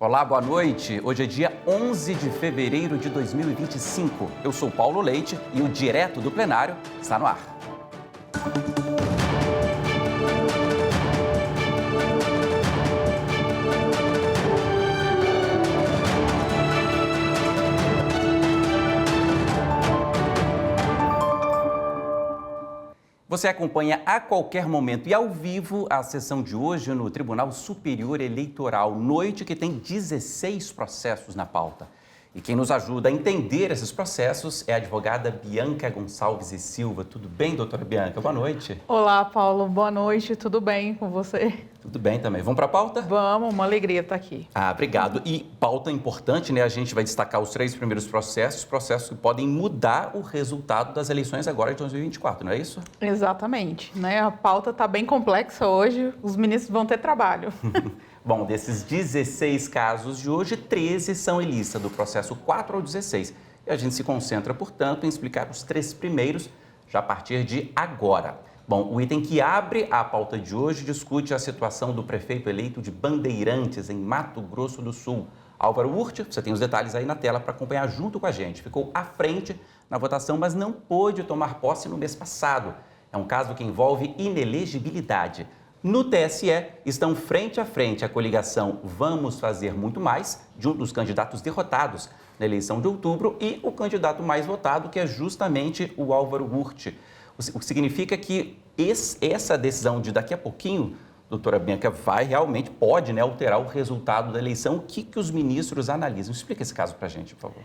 Olá, boa noite. Hoje é dia 11 de fevereiro de 2025. Eu sou Paulo Leite e o Direto do Plenário está no ar. Você acompanha a qualquer momento e ao vivo a sessão de hoje no Tribunal Superior Eleitoral, noite que tem 16 processos na pauta. E quem nos ajuda a entender esses processos é a advogada Bianca Gonçalves e Silva. Tudo bem, doutora Bianca? Boa noite. Olá, Paulo. Boa noite. Tudo bem com você? Tudo bem também. Vamos para a pauta? Vamos, uma alegria estar aqui. Obrigado. E pauta importante, né? A gente vai destacar os 3 primeiros processos que podem mudar o resultado das eleições agora de 2024, não é isso? Exatamente, né? A pauta está bem complexa hoje, os ministros vão ter trabalho. Bom, desses 16 casos de hoje, 13 são em lista, do processo 4 ao 16. E a gente se concentra, portanto, em explicar os 3 primeiros já a partir de agora. Bom, o item que abre a pauta de hoje discute a situação do prefeito eleito de Bandeirantes, em Mato Grosso do Sul. Álvaro Urte, você tem os detalhes aí na tela para acompanhar junto com a gente. Ficou à frente na votação, mas não pôde tomar posse no mês passado. É um caso que envolve inelegibilidade. No TSE, estão frente a frente a coligação Vamos Fazer Muito Mais, de um dos candidatos derrotados na eleição de outubro, e o candidato mais votado, que é justamente o Álvaro Urte. O que significa que essa decisão de daqui a pouquinho, doutora Bianca, pode alterar o resultado da eleição. O que os ministros analisam? Explica esse caso para a gente, por favor.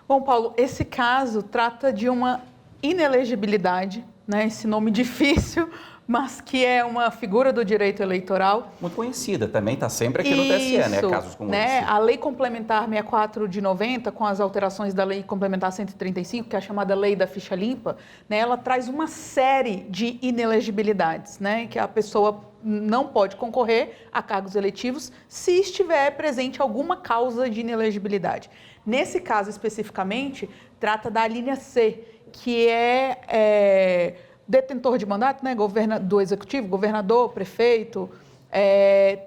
Bom, Paulo, esse caso trata de uma inelegibilidade, né? Esse nome difícil, mas que é uma figura do direito eleitoral. Muito conhecida, também está sempre aqui no TSE, né? Casos como esse. A Lei Complementar 64 de 90, com as alterações da Lei Complementar 135, que é a chamada Lei da Ficha Limpa, né? Ela traz uma série de inelegibilidades, né? Que a pessoa não pode concorrer a cargos eletivos se estiver presente alguma causa de inelegibilidade. Nesse caso especificamente, trata da alínea C, que é detentor de mandato, né, do executivo, governador, prefeito,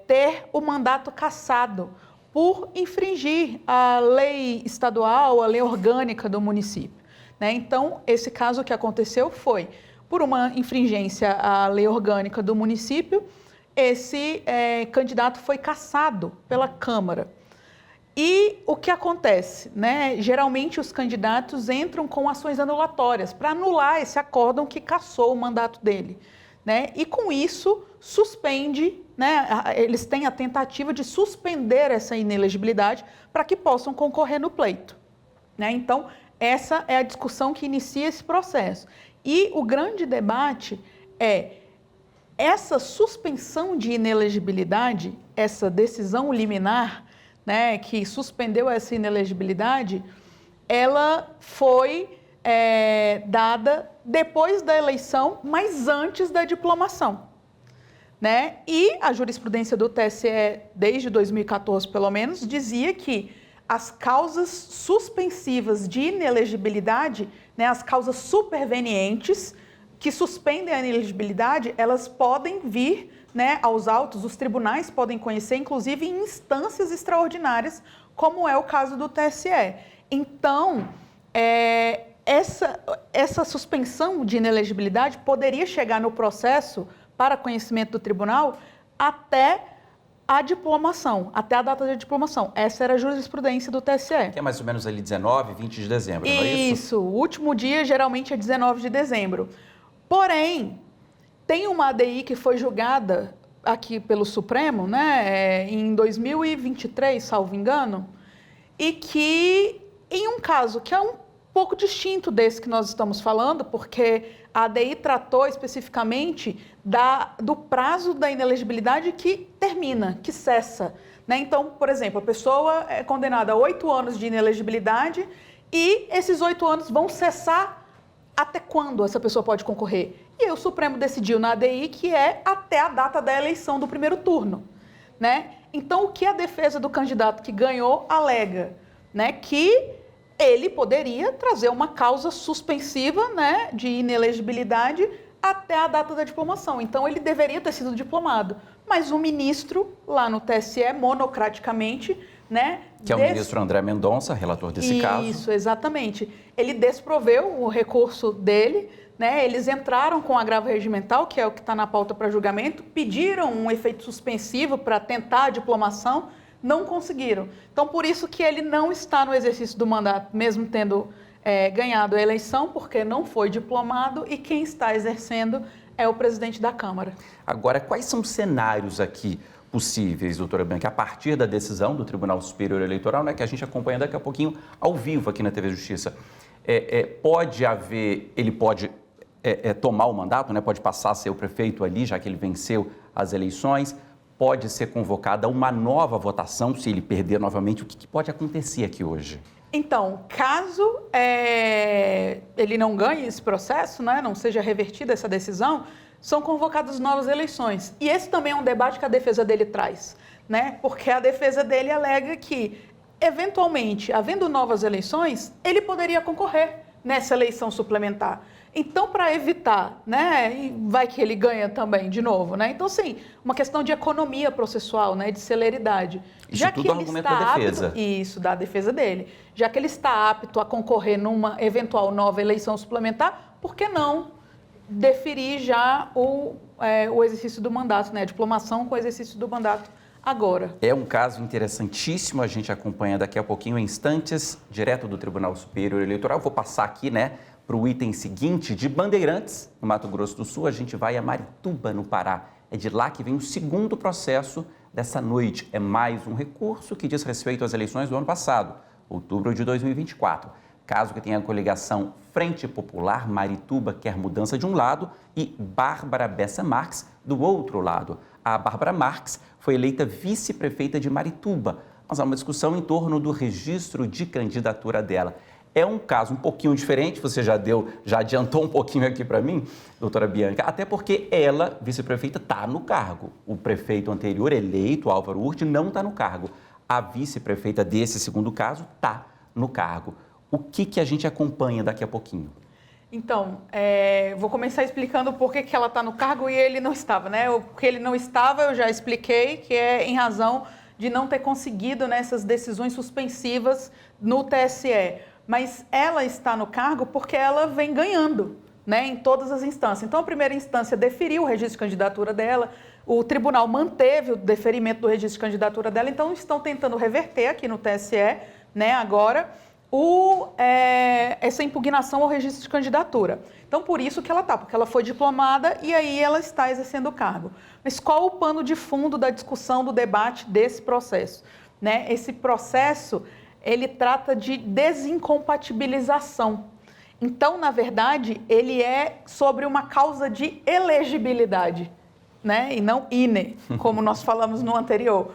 ter o mandato cassado por infringir a lei estadual, a lei orgânica do município, né? Então, esse caso que aconteceu foi, por uma infringência à lei orgânica do município, esse candidato foi cassado pela Câmara. E o que acontece, né? Geralmente os candidatos entram com ações anulatórias para anular esse acórdão que cassou o mandato dele, né? E com isso suspende, né? Eles têm a tentativa de suspender essa inelegibilidade para que possam concorrer no pleito, né? Então, essa é a discussão que inicia esse processo. E o grande debate é essa suspensão de inelegibilidade, essa decisão liminar, né, que suspendeu essa inelegibilidade, ela foi dada depois da eleição, mas antes da diplomação, né? E a jurisprudência do TSE, desde 2014 pelo menos, dizia que as causas suspensivas de inelegibilidade, né, as causas supervenientes que suspendem a inelegibilidade, elas podem vir, né, aos autos, os tribunais podem conhecer, inclusive em instâncias extraordinárias, como é o caso do TSE. Então, essa suspensão de inelegibilidade poderia chegar no processo para conhecimento do tribunal até a diplomação, até a data de diplomação. Essa era a jurisprudência do TSE. Que é mais ou menos ali 19, 20 de dezembro, não é isso? Isso, o último dia geralmente é 19 de dezembro. Porém, tem uma ADI que foi julgada aqui pelo Supremo, né, em 2023, salvo engano, e que, em um caso que é um pouco distinto desse que nós estamos falando, porque a ADI tratou especificamente do prazo da inelegibilidade que termina, que cessa, né? Então, por exemplo, a pessoa é condenada a 8 anos de inelegibilidade e esses 8 anos vão cessar até quando essa pessoa pode concorrer? E aí o Supremo decidiu na ADI que é até a data da eleição do primeiro turno, né? Então, o que a defesa do candidato que ganhou alega, né? Que ele poderia trazer uma causa suspensiva, né, de inelegibilidade até a data da diplomação. Então, ele deveria ter sido diplomado. mas o ministro lá no TSE, monocraticamente, né? Que é o ministro André Mendonça, relator desse caso. Isso, exatamente. Ele desproveu o recurso dele, né? Eles entraram com agravo regimental, que é o que está na pauta para julgamento, pediram um efeito suspensivo para tentar a diplomação, não conseguiram. Então, por isso que ele não está no exercício do mandato, mesmo tendo ganhado a eleição, porque não foi diplomado e quem está exercendo é o presidente da Câmara. Agora, quais são os cenários aqui possíveis, doutora Bianchi, a partir da decisão do Tribunal Superior Eleitoral, né, que a gente acompanha daqui a pouquinho ao vivo aqui na TV Justiça? Pode haver, ele pode tomar o mandato, né, pode passar a ser o prefeito ali, já que ele venceu as eleições, pode ser convocada uma nova votação, se ele perder novamente, o que pode acontecer aqui hoje? Então, caso ele não ganhe esse processo, né, não seja revertida essa decisão, são convocadas novas eleições. E esse também é um debate que a defesa dele traz, né, porque a defesa dele alega que, eventualmente, havendo novas eleições, ele poderia concorrer nessa eleição suplementar. Então, para evitar, né, e vai que ele ganha também de novo, né? Então, sim, uma questão de economia processual, né, de celeridade. Isso já tudo que ele argumento da defesa. Isso, da defesa dele. Já que ele está apto a concorrer numa eventual nova eleição suplementar, por que não deferir já o exercício do mandato, né, a diplomação com o exercício do mandato agora? É um caso interessantíssimo, a gente acompanha daqui a pouquinho, em instantes, direto do Tribunal Superior Eleitoral. Vou passar aqui, né, para o item seguinte, de Bandeirantes, no Mato Grosso do Sul, a gente vai a Marituba, no Pará. É de lá que vem o segundo processo dessa noite. É mais um recurso que diz respeito às eleições do ano passado, outubro de 2024. Caso que tenha a coligação Frente Popular Marituba quer mudança de um lado e Bárbara Bessa Marques do outro lado. A Bárbara Marques foi eleita vice-prefeita de Marituba, mas há uma discussão em torno do registro de candidatura dela. É um caso um pouquinho diferente, você já adiantou um pouquinho aqui para mim, doutora Bianchi, até porque ela, vice-prefeita, está no cargo. O prefeito anterior eleito, Álvaro Urti, não está no cargo. A vice-prefeita desse segundo caso está no cargo. O que a gente acompanha daqui a pouquinho? Então, vou começar explicando por que ela está no cargo e ele não estava, né? Porque ele não estava, eu já expliquei, que é em razão de não ter conseguido, né, essas decisões suspensivas no TSE. Mas ela está no cargo porque ela vem ganhando, né, em todas as instâncias. Então, a primeira instância deferiu o registro de candidatura dela, o tribunal manteve o deferimento do registro de candidatura dela, então estão tentando reverter aqui no TSE, né, agora, essa impugnação ao registro de candidatura. Então, por isso que ela está, porque ela foi diplomada e aí ela está exercendo o cargo. Mas qual o pano de fundo da discussão, do debate desse processo? Né? Esse processo, ele trata de desincompatibilização. Então, na verdade, ele é sobre uma causa de elegibilidade, né? E não ine, como nós falamos no anterior.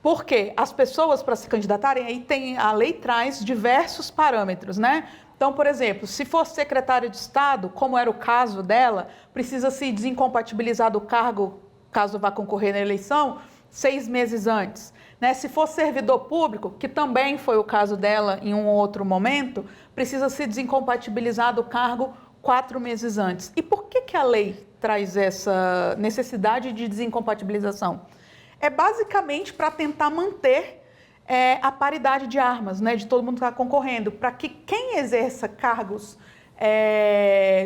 Porque as pessoas, para se candidatarem, aí a lei traz diversos parâmetros, né? Então, por exemplo, se for secretário de Estado, como era o caso dela, precisa se desincompatibilizar do cargo, caso vá concorrer na eleição, 6 meses antes. Né? Se for servidor público, que também foi o caso dela em um outro momento, precisa se desincompatibilizar do cargo 4 meses antes. E por que a lei traz essa necessidade de desincompatibilização? É basicamente para tentar manter a paridade de armas, né, de todo mundo que está concorrendo, para que quem exerça cargos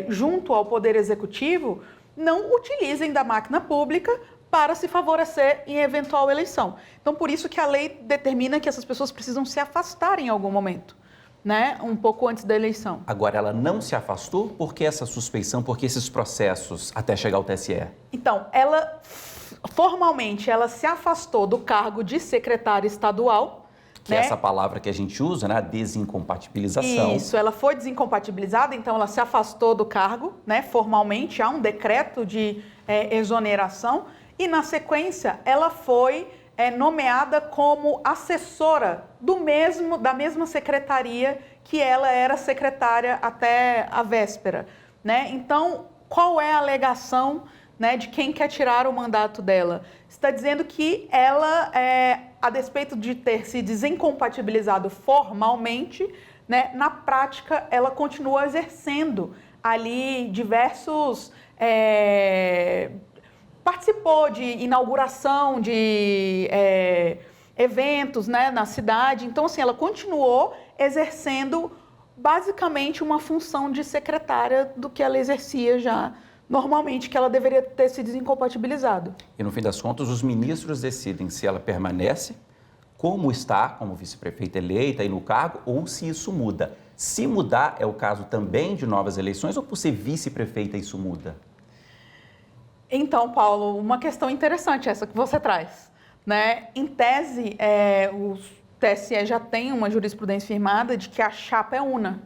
junto ao Poder Executivo não utilizem da máquina pública para se favorecer em eventual eleição. Então, por isso que a lei determina que essas pessoas precisam se afastar em algum momento, né, um pouco antes da eleição. Agora, ela não se afastou? Por que essa suspeição? Por que esses processos até chegar ao TSE? Então, formalmente, ela se afastou do cargo de secretária estadual. Que é essa palavra que a gente usa, né? A desincompatibilização. Isso, ela foi desincompatibilizada, então ela se afastou do cargo, né? Formalmente, há um decreto de exoneração. E, na sequência, ela foi nomeada como assessora da mesma secretaria que ela era secretária até a véspera, né? Então, qual é a alegação, né, de quem quer tirar o mandato dela? Está dizendo que ela, a despeito de ter se desincompatibilizado formalmente, né, na prática ela continua exercendo ali diversos participou de inauguração de eventos, né, na cidade. Então, assim, ela continuou exercendo basicamente uma função de secretária do que ela exercia já normalmente, que ela deveria ter se desincompatibilizado. E no fim das contas, os ministros decidem se ela permanece como está, como vice-prefeita eleita e no cargo, ou se isso muda. Se mudar, é o caso também de novas eleições, ou por ser vice-prefeita isso muda? Então, Paulo, uma questão interessante essa que você traz, né? Em tese, o TSE já tem uma jurisprudência firmada de que a chapa é una,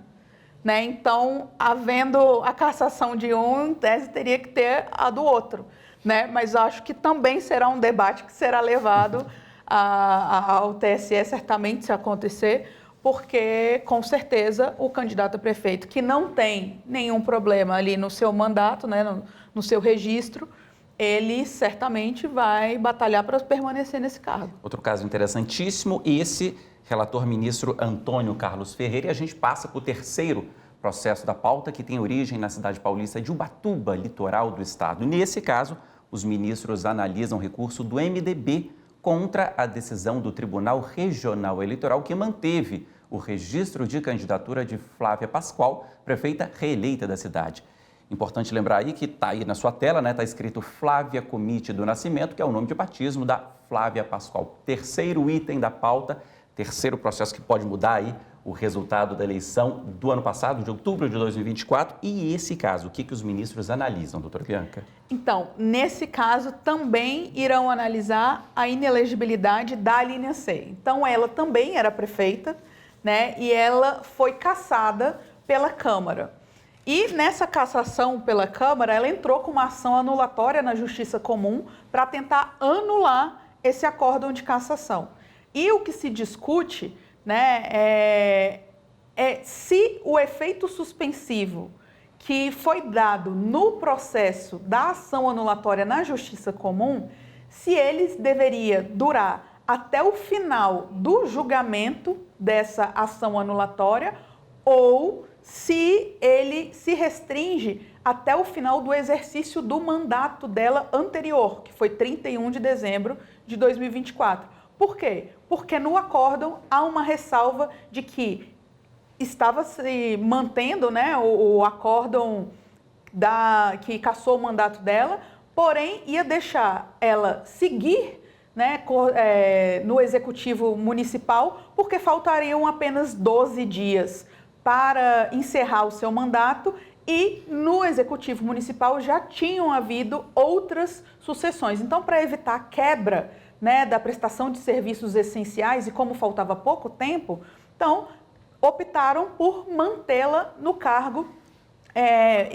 né? Então, havendo a cassação de um, em tese teria que ter a do outro, né? Mas acho que também será um debate que será levado ao TSE, certamente, se acontecer, porque, com certeza, o candidato a prefeito, que não tem nenhum problema ali no seu mandato, né, no seu registro, ele certamente vai batalhar para permanecer nesse cargo. Outro caso interessantíssimo, esse relator ministro Antônio Carlos Ferreira, e a gente passa para o terceiro processo da pauta, que tem origem na cidade paulista de Ubatuba, litoral do estado. Nesse caso, os ministros analisam recurso do MDB contra a decisão do Tribunal Regional Eleitoral, que manteve o registro de candidatura de Flávia Pascoal, prefeita reeleita da cidade. Importante lembrar aí que está aí na sua tela, né? Está escrito Flávia Comite do Nascimento, que é o nome de batismo da Flávia Pascoal. Terceiro item da pauta, terceiro processo que pode mudar aí o resultado da eleição do ano passado, de outubro de 2024. E esse caso, o que os ministros analisam, doutora Bianca? Então, nesse caso, também irão analisar a inelegibilidade da Alínia C. Então, ela também era prefeita, né? E ela foi cassada pela Câmara. E nessa cassação pela Câmara, ela entrou com uma ação anulatória na Justiça Comum para tentar anular esse acórdão de cassação. E o que se discute, né, é se o efeito suspensivo que foi dado no processo da ação anulatória na Justiça Comum, se eles deveria durar até o final do julgamento dessa ação anulatória ou se ele se restringe até o final do exercício do mandato dela anterior, que foi 31 de dezembro de 2024. Por quê? Porque no acórdão há uma ressalva de que estava se mantendo, né, o acórdão que cassou o mandato dela, porém ia deixar ela seguir, né, no Executivo Municipal, porque faltariam apenas 12 dias para encerrar o seu mandato e no Executivo Municipal já tinham havido outras sucessões. Então, para evitar a quebra, né, da prestação de serviços essenciais e como faltava pouco tempo, então optaram por mantê-la no cargo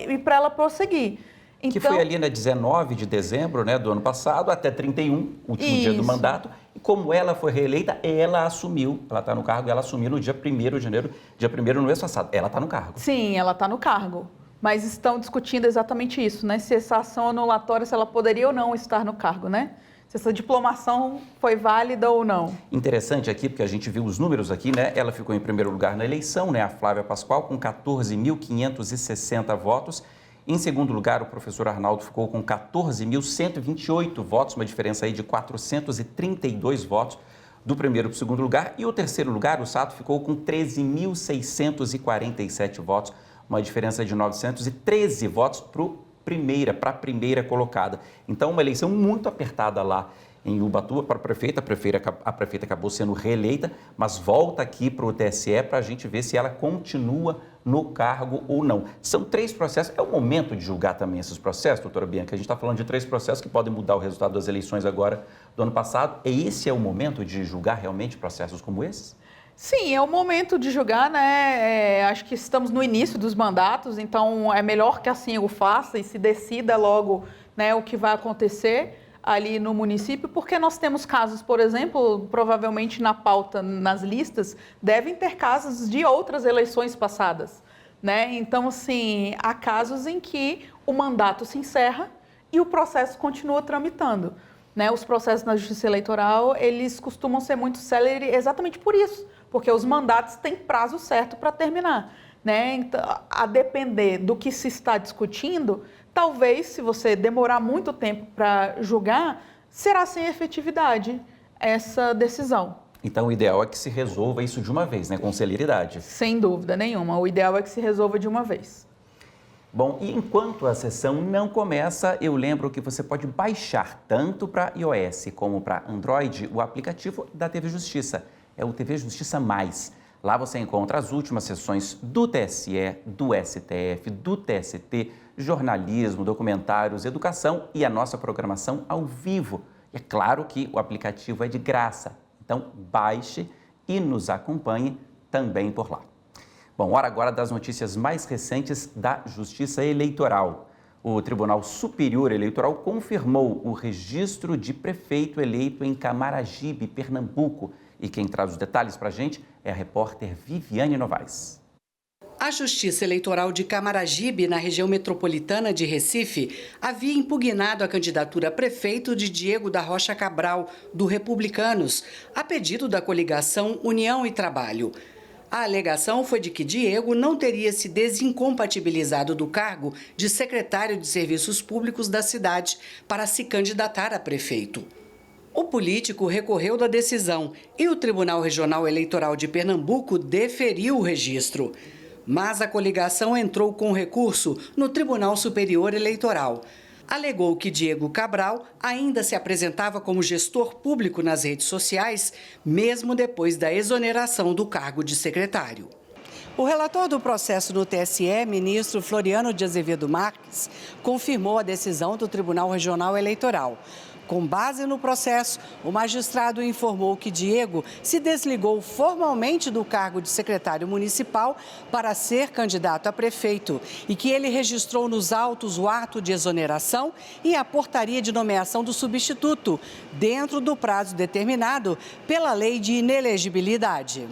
e para ela prosseguir. Então, que foi ali na 19 de dezembro, né, do ano passado, até 31, último dia do mandato. E como ela foi reeleita, ela assumiu, ela está no cargo, ela assumiu no dia 1º de janeiro, dia 1º no mês passado. Ela está no cargo. Sim, ela está no cargo. Mas estão discutindo exatamente isso, né? Se essa ação anulatória, se ela poderia ou não estar no cargo, né? Se essa diplomação foi válida ou não. Interessante aqui, porque a gente viu os números aqui, né? Ela ficou em primeiro lugar na eleição, né? A Flávia Pascoal, com 14.560 votos. Em segundo lugar, o professor Arnaldo ficou com 14.128 votos, uma diferença aí de 432 votos do primeiro para o segundo lugar. E o terceiro lugar, o Sato, ficou com 13.647 votos, uma diferença de 913 votos para a primeira colocada. Então, uma eleição muito apertada lá em Ubatuba para a prefeita. A prefeita acabou sendo reeleita, mas volta aqui para o TSE para a gente ver se ela continua no cargo ou não. São 3 processos. É o momento de julgar também esses processos, doutora Bianca? A gente está falando de 3 processos que podem mudar o resultado das eleições agora do ano passado. E esse é o momento de julgar realmente processos como esses? Sim, é o momento de julgar, né? Acho que estamos no início dos mandatos, então é melhor que assim o faça e se decida logo, né, o que vai acontecer ali no município, porque nós temos casos, por exemplo, provavelmente na pauta, nas listas, devem ter casos de outras eleições passadas, né? Então, assim, há casos em que o mandato se encerra e o processo continua tramitando, né? Os processos na Justiça Eleitoral, eles costumam ser muito céleres exatamente por isso, porque os mandatos têm prazo certo para terminar, né? Então, a depender do que se está discutindo, talvez, se você demorar muito tempo para julgar, será sem efetividade essa decisão. Então, o ideal é que se resolva isso de uma vez, né, com celeridade. Sem dúvida nenhuma. O ideal é que se resolva de uma vez. Bom, e enquanto a sessão não começa, eu lembro que você pode baixar tanto para iOS como para Android o aplicativo da TV Justiça. É o TV Justiça Mais. Lá você encontra as últimas sessões do TSE, do STF, do TST, jornalismo, documentários, educação e a nossa programação ao vivo. E é claro que o aplicativo é de graça, então baixe e nos acompanhe também por lá. Bom, hora agora das notícias mais recentes da Justiça Eleitoral. O Tribunal Superior Eleitoral confirmou o registro de prefeito eleito em Camaragibe, Pernambuco. E quem traz os detalhes para a gente é a repórter Viviane Novaes. A Justiça Eleitoral de Camaragibe, na região metropolitana de Recife, havia impugnado a candidatura a prefeito de Diego da Rocha Cabral, do Republicanos, a pedido da coligação União e Trabalho. A alegação foi de que Diego não teria se desincompatibilizado do cargo de secretário de Serviços Públicos da cidade para se candidatar a prefeito. O político recorreu da decisão e o Tribunal Regional Eleitoral de Pernambuco deferiu o registro. Mas a coligação entrou com recurso no Tribunal Superior Eleitoral. Alegou que Diego Cabral ainda se apresentava como gestor público nas redes sociais, mesmo depois da exoneração do cargo de secretário. O relator do processo no TSE, ministro Floriano de Azevedo Marques, confirmou a decisão do Tribunal Regional Eleitoral. Com base no processo, o magistrado informou que Diego se desligou formalmente do cargo de secretário municipal para ser candidato a prefeito e que ele registrou nos autos o ato de exoneração e a portaria de nomeação do substituto, dentro do prazo determinado pela lei de inelegibilidade.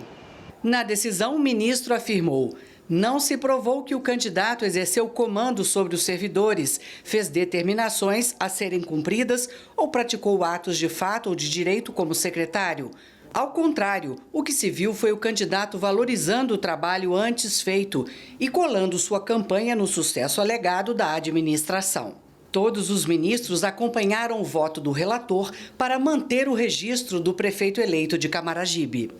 Na decisão, o ministro afirmou: não se provou que o candidato exerceu comando sobre os servidores, fez determinações a serem cumpridas ou praticou atos de fato ou de direito como secretário. Ao contrário, o que se viu foi o candidato valorizando o trabalho antes feito e colando sua campanha no sucesso alegado da administração. Todos os ministros acompanharam o voto do relator para manter o registro do prefeito eleito de Camaragibe.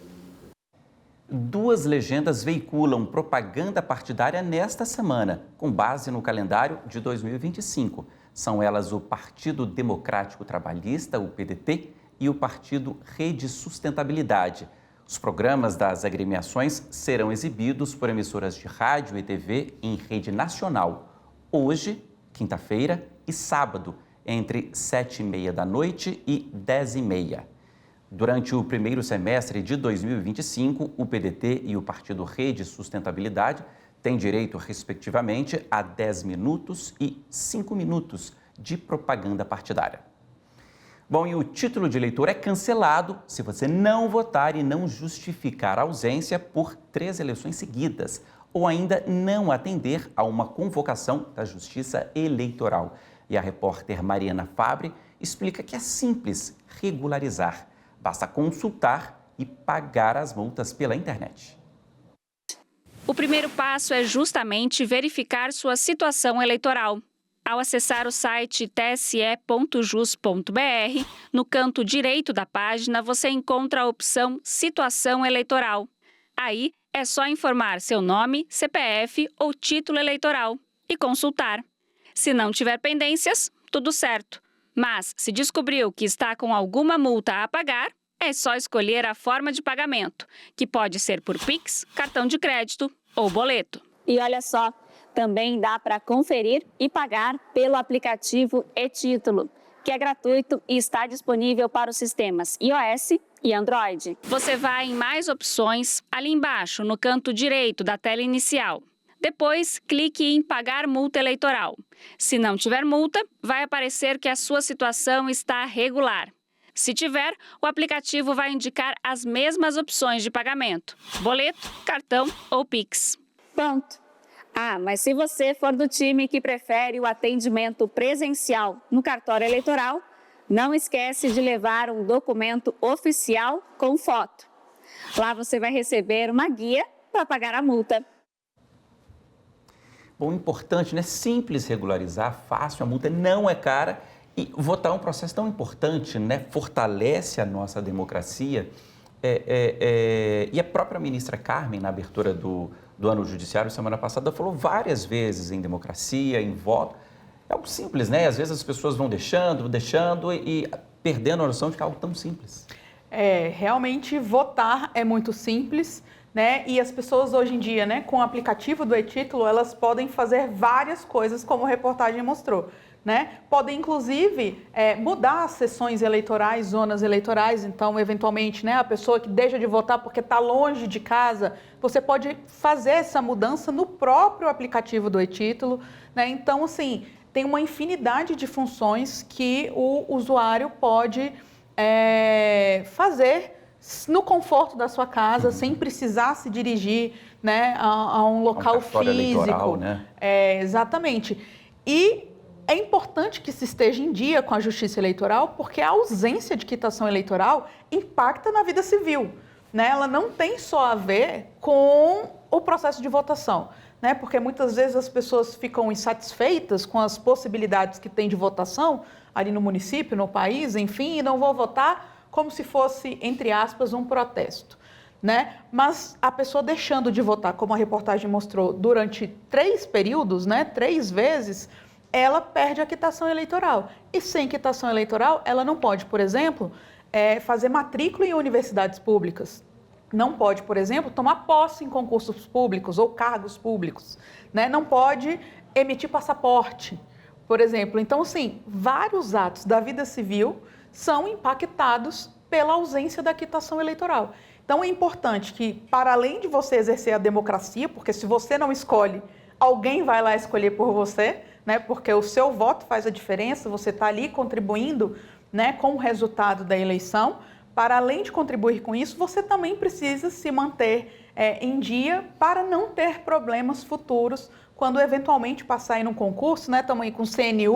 Duas legendas veiculam propaganda partidária nesta semana, com base no calendário de 2025. São elas o Partido Democrático Trabalhista, o PDT, e o Partido Rede Sustentabilidade. Os programas das agremiações serão exibidos por emissoras de rádio e TV em rede nacional, hoje, quinta-feira e sábado, entre 7h30 da noite e 10h30. Durante o primeiro semestre de 2025, o PDT e o Partido Rede Sustentabilidade têm direito, respectivamente, a 10 minutos e 5 minutos de propaganda partidária. Bom, e o título de eleitor é cancelado se você não votar e não justificar a ausência por 3 eleições seguidas ou ainda não atender a uma convocação da Justiça Eleitoral. E a repórter Mariana Fabre explica que é simples regularizar. Basta consultar e pagar as multas pela internet. O primeiro passo é justamente verificar sua situação eleitoral. Ao acessar o site tse.jus.br, no canto direito da página você encontra a opção Situação Eleitoral. Aí é só informar seu nome, CPF ou título eleitoral e consultar. Se não tiver pendências, tudo certo. Mas, se descobriu que está com alguma multa a pagar, é só escolher a forma de pagamento, que pode ser por Pix, cartão de crédito ou boleto. E olha só, também dá para conferir e pagar pelo aplicativo e-Título, que é gratuito e está disponível para os sistemas iOS e Android. Você vai em Mais opções, ali embaixo, no canto direito da tela inicial. Depois, clique em Pagar multa eleitoral. Se não tiver multa, vai aparecer que a sua situação está regular. Se tiver, o aplicativo vai indicar as mesmas opções de pagamento: boleto, cartão ou Pix. Pronto. Mas se você for do time que prefere o atendimento presencial no cartório eleitoral, não esquece de levar um documento oficial com foto. Lá você vai receber uma guia para pagar a multa. Bom, importante, né? Simples regularizar, fácil, a multa não é cara. E votar é um processo tão importante, né? Fortalece a nossa democracia. E a própria ministra Carmen, na abertura do ano judiciário, semana passada, falou várias vezes em democracia, em voto. É algo simples, né? Às vezes as pessoas vão deixando e perdendo a noção de que é algo tão simples. Realmente votar é muito simples, né? E as pessoas hoje em dia, né, com o aplicativo do e-Título, elas podem fazer várias coisas, como a reportagem mostrou. Né? Podem, inclusive, mudar as sessões eleitorais, zonas eleitorais. Então, eventualmente, né, a pessoa que deixa de votar porque está longe de casa, você pode fazer essa mudança no próprio aplicativo do e-Título. Né? Então, assim, tem uma infinidade de funções que o usuário pode fazer no conforto da sua casa, sem precisar se dirigir, né, a um local físico. Eleitoral, né? Exatamente. E é importante que se esteja em dia com a Justiça Eleitoral, porque a ausência de quitação eleitoral impacta na vida civil. Né? Ela não tem só a ver com o processo de votação, né? Porque muitas vezes as pessoas ficam insatisfeitas com as possibilidades que tem de votação ali no município, no país, enfim, e não vão votar como se fosse, entre aspas, um protesto. Né? Mas a pessoa deixando de votar, como a reportagem mostrou, durante 3 períodos, né, 3 vezes, ela perde a quitação eleitoral. E sem quitação eleitoral, ela não pode, por exemplo, fazer matrícula em universidades públicas. Não pode, por exemplo, tomar posse em concursos públicos ou cargos públicos. Né? Não pode emitir passaporte, por exemplo. Então, sim, vários atos da vida civil são impactados pela ausência da quitação eleitoral. Então, é importante que, para além de você exercer a democracia, porque se você não escolhe, alguém vai lá escolher por você, né? Porque o seu voto faz a diferença, você está ali contribuindo, né, com o resultado da eleição. Para além de contribuir com isso, você também precisa se manter em dia para não ter problemas futuros quando eventualmente passar em um concurso, né? Estamos aí com CNU,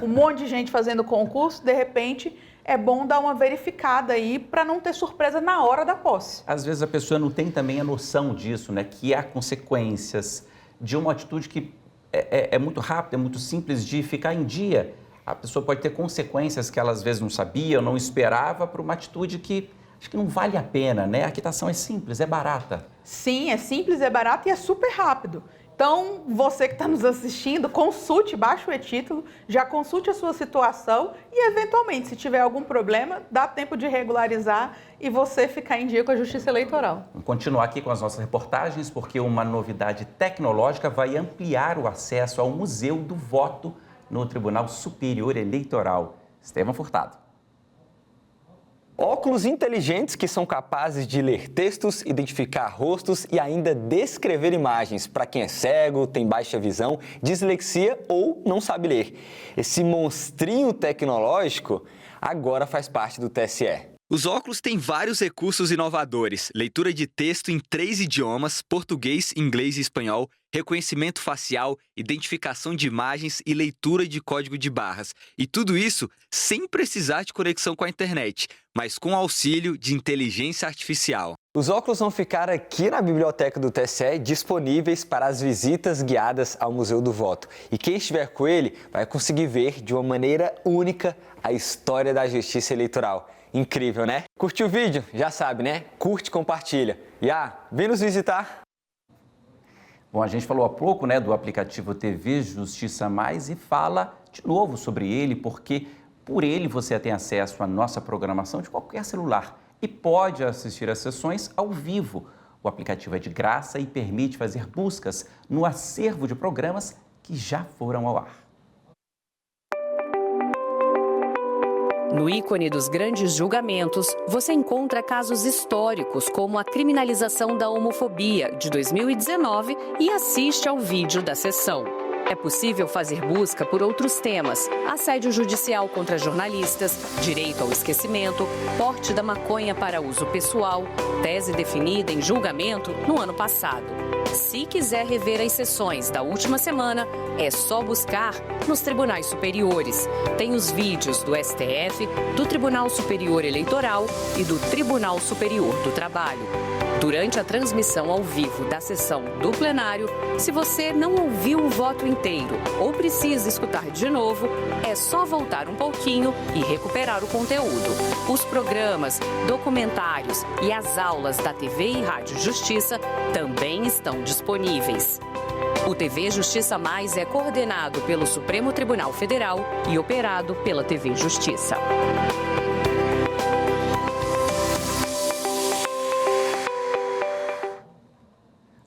um monte de gente fazendo concurso, de repente é bom dar uma verificada aí para não ter surpresa na hora da posse. Às vezes a pessoa não tem também a noção disso, né? Que há consequências de uma atitude que é muito rápida, é muito simples de ficar em dia. A pessoa pode ter consequências que ela às vezes não sabia ou não esperava por uma atitude que acho que não vale a pena, né? A quitação é simples, é barata. Sim, é simples, é barato e é super rápido. Então, você que está nos assistindo, consulte, baixe o e-Título, já consulte a sua situação e, eventualmente, se tiver algum problema, dá tempo de regularizar e você ficar em dia com a Justiça Eleitoral. Vamos continuar aqui com as nossas reportagens, porque uma novidade tecnológica vai ampliar o acesso ao Museu do Voto no Tribunal Superior Eleitoral. Estevão Furtado. Óculos inteligentes que são capazes de ler textos, identificar rostos e ainda descrever imagens para quem é cego, tem baixa visão, dislexia ou não sabe ler. Esse monstrinho tecnológico agora faz parte do TSE. Os óculos têm vários recursos inovadores: leitura de texto em 3 idiomas, português, inglês e espanhol, reconhecimento facial, identificação de imagens e leitura de código de barras. E tudo isso sem precisar de conexão com a internet, mas com auxílio de inteligência artificial. Os óculos vão ficar aqui na biblioteca do TSE disponíveis para as visitas guiadas ao Museu do Voto. E quem estiver com ele vai conseguir ver de uma maneira única a história da Justiça Eleitoral. Incrível, né? Curtiu o vídeo? Já sabe, né? Curte e compartilha. Vem nos visitar! Bom, a gente falou há pouco, né, do aplicativo TV Justiça Mais e fala de novo sobre ele, porque por ele você tem acesso à nossa programação de qualquer celular e pode assistir às sessões ao vivo. O aplicativo é de graça e permite fazer buscas no acervo de programas que já foram ao ar. No ícone dos grandes julgamentos, você encontra casos históricos como a criminalização da homofobia de 2019 e assiste ao vídeo da sessão. É possível fazer busca por outros temas: assédio judicial contra jornalistas, direito ao esquecimento, porte da maconha para uso pessoal, tese definida em julgamento no ano passado. Se quiser rever as sessões da última semana, é só buscar nos tribunais superiores. Tem os vídeos do STF, do Tribunal Superior Eleitoral e do Tribunal Superior do Trabalho. Durante a transmissão ao vivo da sessão do plenário, se você não ouviu o voto inteiro ou precisa escutar de novo, é só voltar um pouquinho e recuperar o conteúdo. Os programas, documentários e as aulas da TV e Rádio Justiça também estão disponíveis. O TV Justiça Mais é coordenado pelo Supremo Tribunal Federal e operado pela TV Justiça.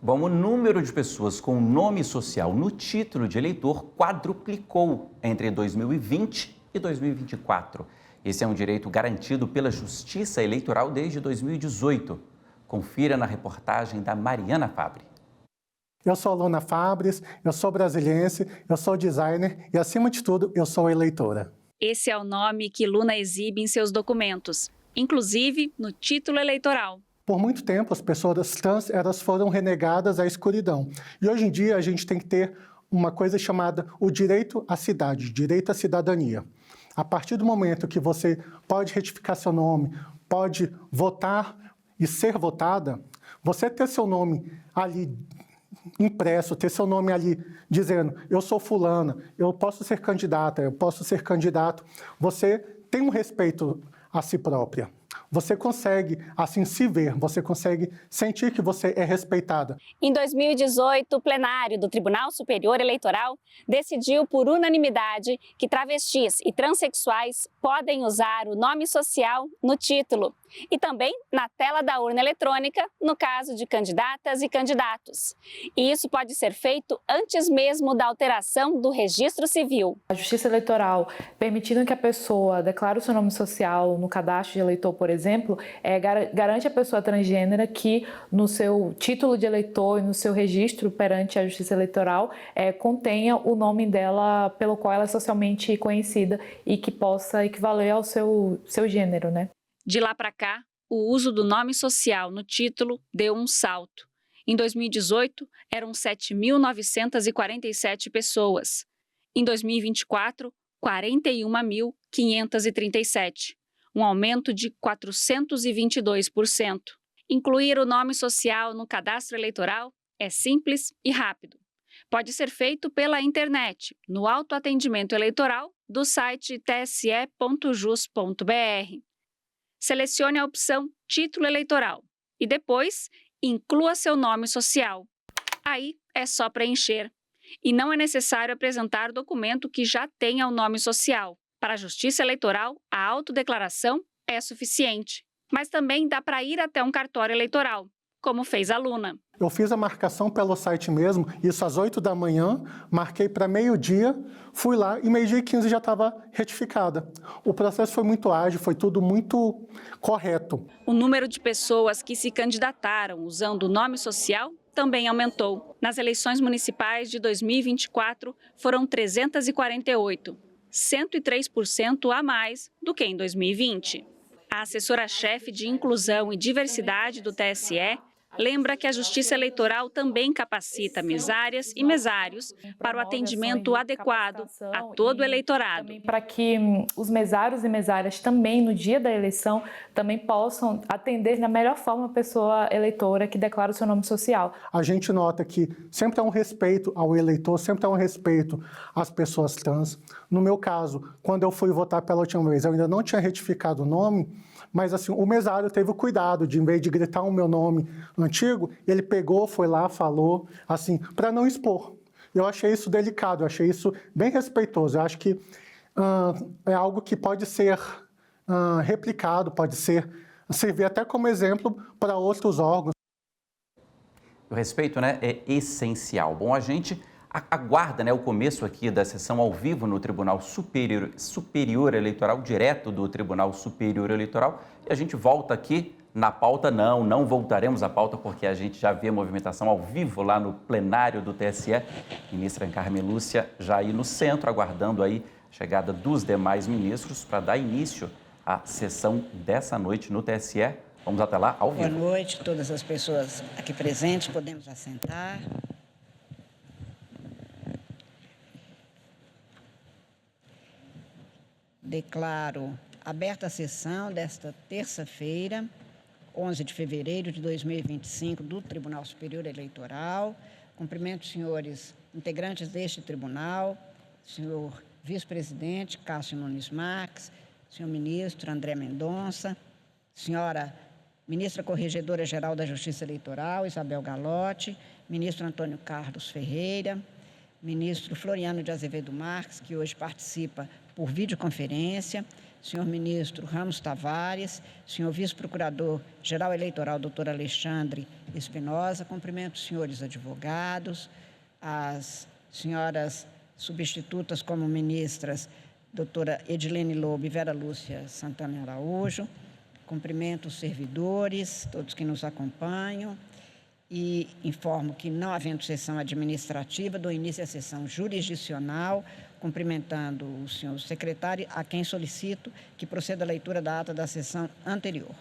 Bom, o número de pessoas com nome social no título de eleitor quadruplicou entre 2020 e 2024. Esse é um direito garantido pela Justiça Eleitoral desde 2018. Confira na reportagem da Mariana Fabre. Eu sou Luna Fabres, eu sou brasiliense, eu sou designer e, acima de tudo, eu sou eleitora. Esse é o nome que Luna exibe em seus documentos, inclusive no título eleitoral. Por muito tempo, as pessoas trans elas foram renegadas à escuridão. E hoje em dia, a gente tem que ter uma coisa chamada o direito à cidade, direito à cidadania. A partir do momento que você pode retificar seu nome, pode votar e ser votada, você ter seu nome ali impresso, ter seu nome ali dizendo eu sou fulana, eu posso ser candidata, eu posso ser candidato, você tem um respeito a si própria. Você consegue, assim, se ver, você consegue sentir que você é respeitada. Em 2018, o plenário do Tribunal Superior Eleitoral decidiu por unanimidade que travestis e transexuais podem usar o nome social no título e também na tela da urna eletrônica, no caso de candidatas e candidatos. E isso pode ser feito antes mesmo da alteração do registro civil. A Justiça Eleitoral, permitindo que a pessoa declare o seu nome social no cadastro de eleitor, por exemplo, garante a pessoa transgênera que no seu título de eleitor e no seu registro perante a Justiça Eleitoral contenha o nome dela pelo qual ela é socialmente conhecida e que possa equivaler ao seu gênero, né? De lá para cá, o uso do nome social no título deu um salto. Em 2018, eram 7.947 pessoas. Em 2024, 41.537, um aumento de 422%. Incluir o nome social no cadastro eleitoral é simples e rápido. Pode ser feito pela internet, no autoatendimento eleitoral do site tse.jus.br. Selecione a opção Título Eleitoral e depois inclua seu nome social. Aí é só preencher. E não é necessário apresentar documento que já tenha o nome social. Para a Justiça Eleitoral, a autodeclaração é suficiente. Mas também dá para ir até um cartório eleitoral, como fez a Luna. Eu fiz a marcação pelo site mesmo, isso às 8 da manhã, marquei para meio-dia, fui lá e meio-dia e 15 já estava retificada. O processo foi muito ágil, foi tudo muito correto. O número de pessoas que se candidataram usando o nome social também aumentou. Nas eleições municipais de 2024, foram 348, 103% a mais do que em 2020. A assessora-chefe de Inclusão e Diversidade do TSE lembra que a Justiça Eleitoral também capacita mesárias e mesários para o atendimento adequado a todo o eleitorado. Para que os mesários e mesárias também, no dia da eleição, também possam atender da melhor forma a pessoa eleitora que declara o seu nome social. A gente nota que sempre há um respeito ao eleitor, sempre há um respeito às pessoas trans. No meu caso, quando eu fui votar pela última vez, eu ainda não tinha retificado o nome, mas assim, o mesário teve o cuidado de, em vez de gritar o meu nome antigo, ele pegou, foi lá, falou, assim, para não expor. Eu achei isso delicado, eu achei isso bem respeitoso. Eu acho que é algo que pode ser replicado, pode servir até como exemplo para outros órgãos. O respeito, né, é essencial. Bom, a gente aguarda, né, o começo aqui da sessão ao vivo no Tribunal Superior Eleitoral, direto do Tribunal Superior Eleitoral, e a gente volta aqui na pauta. Não voltaremos à pauta porque a gente já vê a movimentação ao vivo lá no plenário do TSE. Ministra Carmen Lúcia já aí no centro, aguardando aí a chegada dos demais ministros para dar início à sessão dessa noite no TSE. Vamos até lá, ao vivo. Boa noite, todas as pessoas aqui presentes, podemos assentar. Declaro aberta a sessão desta terça-feira, 11 de fevereiro de 2025 do Tribunal Superior Eleitoral. Cumprimento os senhores integrantes deste tribunal, senhor vice-presidente Cássio Nunes Marques, senhor ministro André Mendonça, senhora ministra Corregedora-Geral da Justiça Eleitoral, Isabel Galotti, ministro Antônio Carlos Ferreira, ministro Floriano de Azevedo Marques, que hoje participa por videoconferência, senhor ministro Ramos Tavares, senhor vice-procurador-geral eleitoral, doutor Alexandre Espinosa, cumprimento os senhores advogados, as senhoras substitutas como ministras, doutora Edilene Lobo e Vera Lúcia Santana Araújo, cumprimento os servidores, todos que nos acompanham, e informo que, não havendo sessão administrativa, dou início à sessão jurisdicional, cumprimentando o senhor secretário, a quem solicito que proceda a leitura da ata da sessão anterior.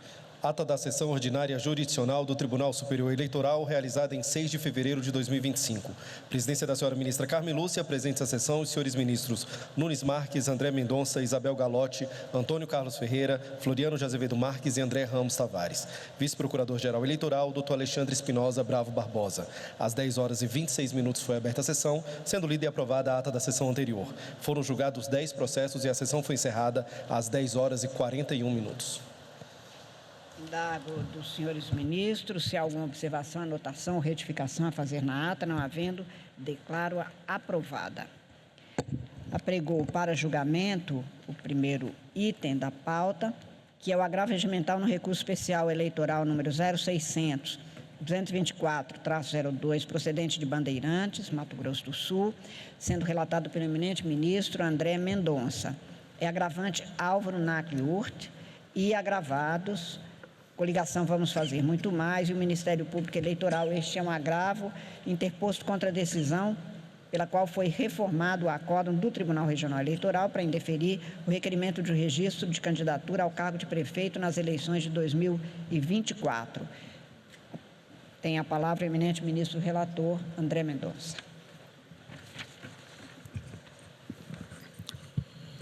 Ata da sessão ordinária jurisdicional do Tribunal Superior Eleitoral, realizada em 6 de fevereiro de 2025. Presidência da senhora ministra Carmen Lúcia, presentes à sessão, os senhores ministros Nunes Marques, André Mendonça, Isabel Galotti, Antônio Carlos Ferreira, Floriano de Azevedo Marques e André Ramos Tavares. Vice-procurador-geral eleitoral, doutor Alexandre Espinosa Bravo Barbosa. Às 10 horas e 26 minutos foi aberta a sessão, sendo lida e aprovada a ata da sessão anterior. Foram julgados 10 processos e a sessão foi encerrada às 10 horas e 41 minutos. Indago dos senhores ministros se há alguma observação, anotação ou retificação a fazer na ata. Não havendo, declaro-a aprovada. Apregou para julgamento o primeiro item da pauta, que é o agravo regimental no recurso especial eleitoral número 0600-224-02, procedente de Bandeirantes, Mato Grosso do Sul, sendo relatado pelo eminente ministro André Mendonça. É agravante Álvaro Nacli Urt e agravados coligação Vamos Fazer Muito Mais e o Ministério Público Eleitoral. Este é um agravo interposto contra a decisão pela qual foi reformado o acórdão do Tribunal Regional Eleitoral para indeferir o requerimento de registro de candidatura ao cargo de prefeito nas eleições de 2024. Tem a palavra o eminente ministro relator André Mendonça.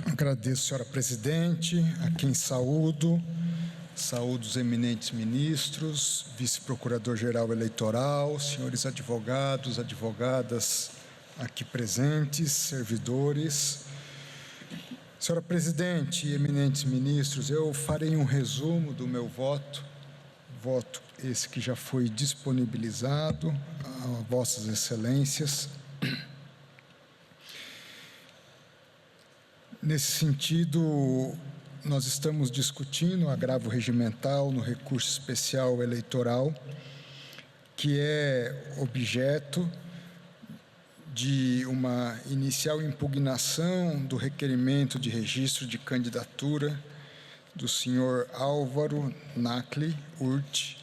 Agradeço, senhora presidente, a quem saúdo os eminentes ministros, vice-procurador-geral eleitoral, senhores advogados, advogadas aqui presentes, servidores. Senhora presidente e eminentes ministros, eu farei um resumo do meu voto esse que já foi disponibilizado a vossas excelências. Nesse sentido, nós estamos discutindo o agravo regimental no recurso especial eleitoral, que é objeto de uma inicial impugnação do requerimento de registro de candidatura do senhor Álvaro Nacli Urt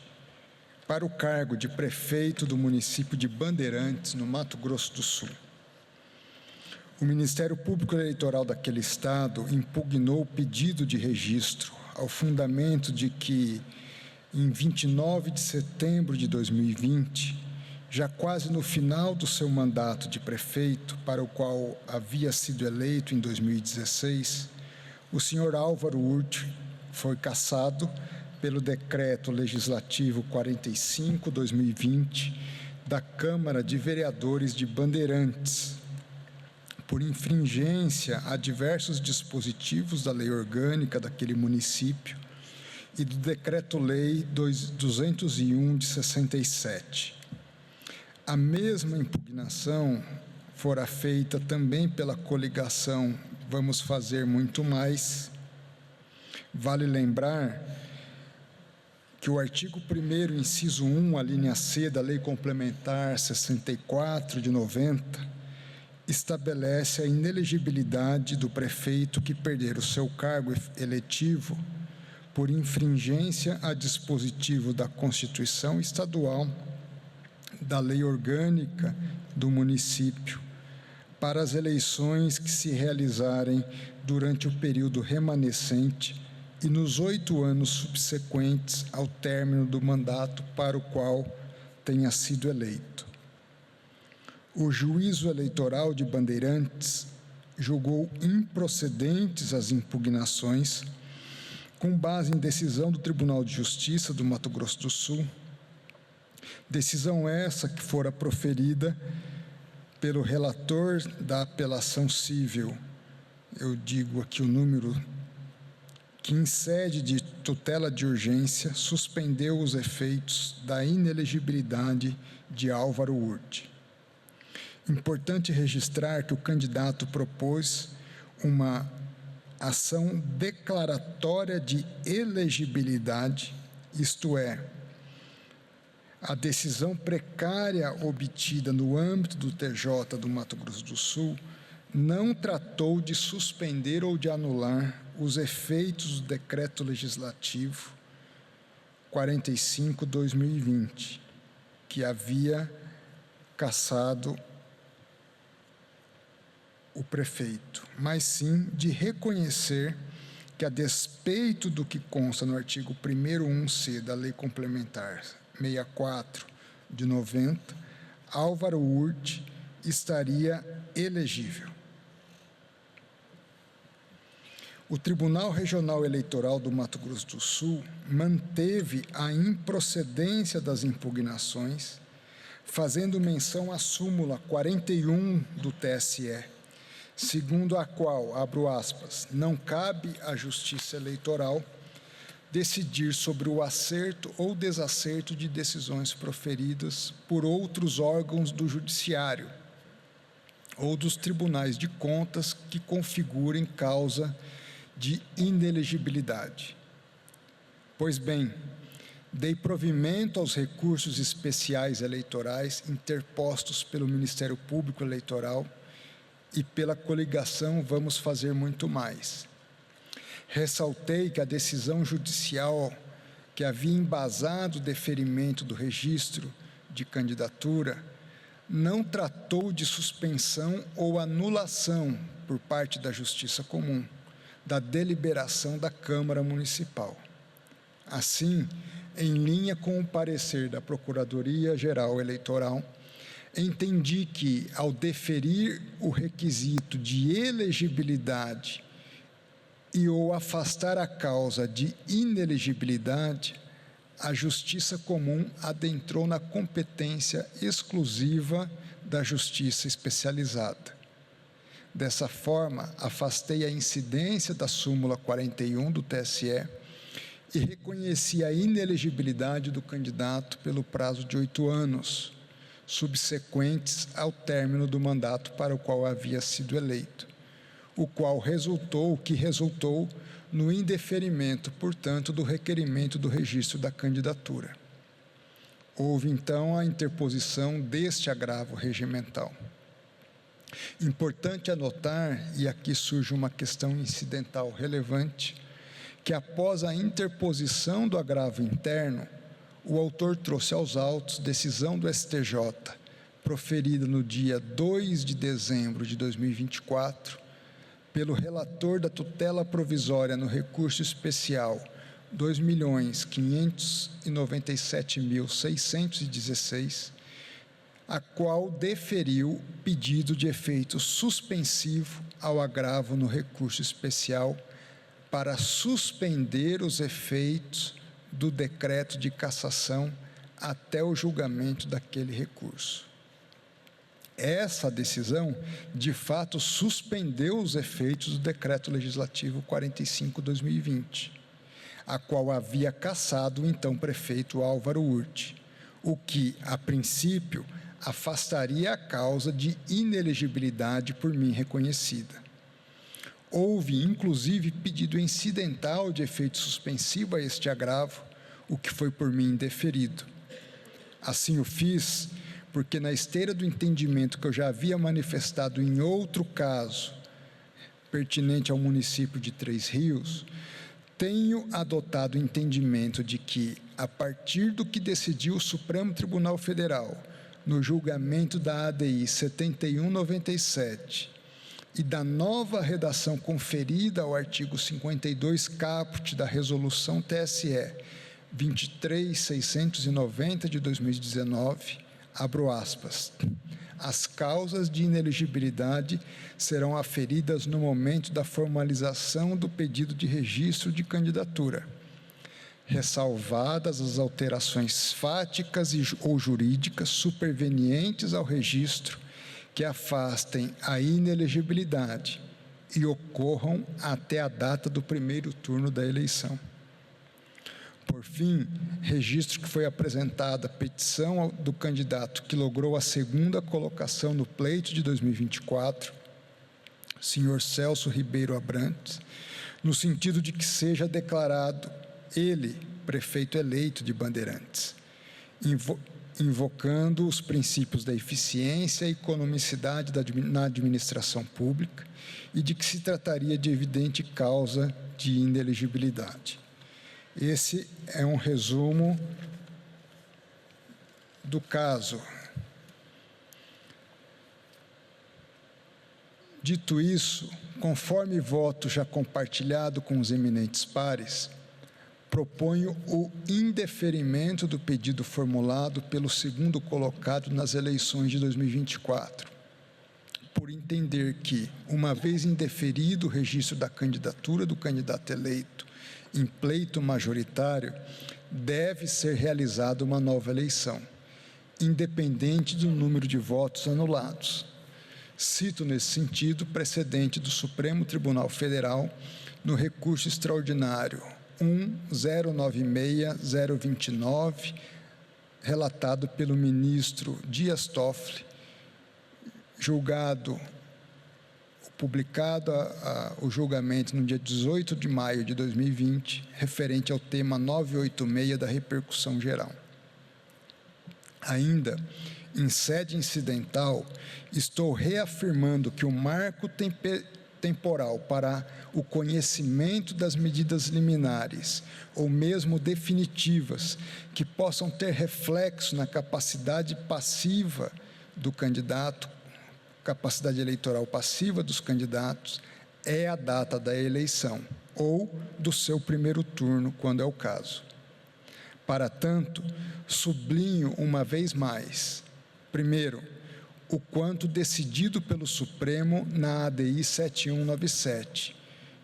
para o cargo de prefeito do município de Bandeirantes, no Mato Grosso do Sul. O Ministério Público Eleitoral daquele estado impugnou o pedido de registro ao fundamento de que, em 29 de setembro de 2020, já quase no final do seu mandato de prefeito, para o qual havia sido eleito em 2016, o senhor Álvaro Urt foi cassado pelo Decreto Legislativo 45/2020 da Câmara de Vereadores de Bandeirantes, por infringência a diversos dispositivos da lei orgânica daquele município e do Decreto-Lei 201 de 67. A mesma impugnação fora feita também pela coligação Vamos Fazer Muito Mais. Vale lembrar que o artigo 1º, inciso 1, a linha C da Lei Complementar 64 de 90, estabelece a inelegibilidade do prefeito que perder o seu cargo eletivo por infringência a dispositivo da Constituição Estadual, da Lei Orgânica do município, para as eleições que se realizarem durante o período remanescente e nos 8 anos subsequentes ao término do mandato para o qual tenha sido eleito. O Juízo Eleitoral de Bandeirantes julgou improcedentes as impugnações, com base em decisão do Tribunal de Justiça do Mato Grosso do Sul, decisão essa que fora proferida pelo relator da apelação civil, eu digo aqui o número, que em sede de tutela de urgência suspendeu os efeitos da inelegibilidade de Álvaro Urte. Importante registrar que o candidato propôs uma ação declaratória de elegibilidade, isto é, a decisão precária obtida no âmbito do TJ do Mato Grosso do Sul não tratou de suspender ou de anular os efeitos do Decreto Legislativo 45/2020, que havia cassado o prefeito, mas sim de reconhecer que, a despeito do que consta no artigo 1º1c da Lei Complementar 64 de 90, Álvaro Urte estaria elegível. O Tribunal Regional Eleitoral do Mato Grosso do Sul manteve a improcedência das impugnações, fazendo menção à súmula 41 do TSE, segundo a qual, abro aspas, não cabe à Justiça Eleitoral decidir sobre o acerto ou desacerto de decisões proferidas por outros órgãos do Judiciário ou dos tribunais de contas que configurem causa de inelegibilidade. Pois bem, dei provimento aos recursos especiais eleitorais interpostos pelo Ministério Público Eleitoral e pela coligação Vamos Fazer Muito Mais. Ressaltei que a decisão judicial que havia embasado o deferimento do registro de candidatura não tratou de suspensão ou anulação por parte da Justiça Comum da deliberação da Câmara Municipal. Assim, em linha com o parecer da Procuradoria-Geral Eleitoral, entendi que, ao deferir o requisito de elegibilidade e ou afastar a causa de inelegibilidade, a Justiça Comum adentrou na competência exclusiva da Justiça Especializada. Dessa forma, afastei a incidência da súmula 41 do TSE e reconheci a inelegibilidade do candidato pelo prazo de 8 anos, subsequentes ao término do mandato para o qual havia sido eleito, o que resultou no indeferimento, portanto, do requerimento do registro da candidatura. Houve, então, a interposição deste agravo regimental. Importante anotar, e aqui surge uma questão incidental relevante, que após a interposição do agravo interno, o autor trouxe aos autos decisão do STJ, proferida no dia 2 de dezembro de 2024, pelo relator da tutela provisória no recurso especial 2.597.616, a qual deferiu pedido de efeito suspensivo ao agravo no recurso especial para suspender os efeitos do decreto de cassação até o julgamento daquele recurso. Essa decisão, de fato, suspendeu os efeitos do Decreto Legislativo 45/2020, a qual havia cassado o então prefeito Álvaro Urte, o que, a princípio, afastaria a causa de inelegibilidade por mim reconhecida. Houve, inclusive, pedido incidental de efeito suspensivo a este agravo, o que foi por mim indeferido. Assim o fiz, porque na esteira do entendimento que eu já havia manifestado em outro caso, pertinente ao município de Três Rios, tenho adotado o entendimento de que, a partir do que decidiu o Supremo Tribunal Federal, no julgamento da ADI 7197, e da nova redação conferida ao artigo 52 caput da Resolução TSE 23690 de 2019, abro aspas, as causas de inelegibilidade serão aferidas no momento da formalização do pedido de registro de candidatura, ressalvadas as alterações fáticas ou jurídicas supervenientes ao registro que afastem a inelegibilidade e ocorram até a data do primeiro turno da eleição. Por fim, registro que foi apresentada a petição do candidato que logrou a segunda colocação no pleito de 2024, senhor Celso Ribeiro Abrantes, no sentido de que seja declarado ele, prefeito eleito de Bandeirantes, invocando os princípios da eficiência e economicidade na administração pública e de que se trataria de evidente causa de inelegibilidade. Esse é um resumo do caso. Dito isso, conforme voto já compartilhado com os eminentes pares, proponho o indeferimento do pedido formulado pelo segundo colocado nas eleições de 2024, por entender que, uma vez indeferido o registro da candidatura do candidato eleito em pleito majoritário, deve ser realizada uma nova eleição, independente do número de votos anulados. Cito, nesse sentido, precedente do Supremo Tribunal Federal no recurso extraordinário 1096029, relatado pelo ministro Dias Toffoli, publicado o julgamento no dia 18 de maio de 2020, referente ao tema 986 da repercussão geral. Ainda, em sede incidental, estou reafirmando que o marco temporal para o conhecimento das medidas liminares, ou mesmo definitivas, que possam ter reflexo na capacidade passiva do candidato, capacidade eleitoral passiva dos candidatos, é a data da eleição, ou do seu primeiro turno, quando é o caso. Para tanto, sublinho uma vez mais, primeiro, o quanto decidido pelo Supremo na ADI 7197,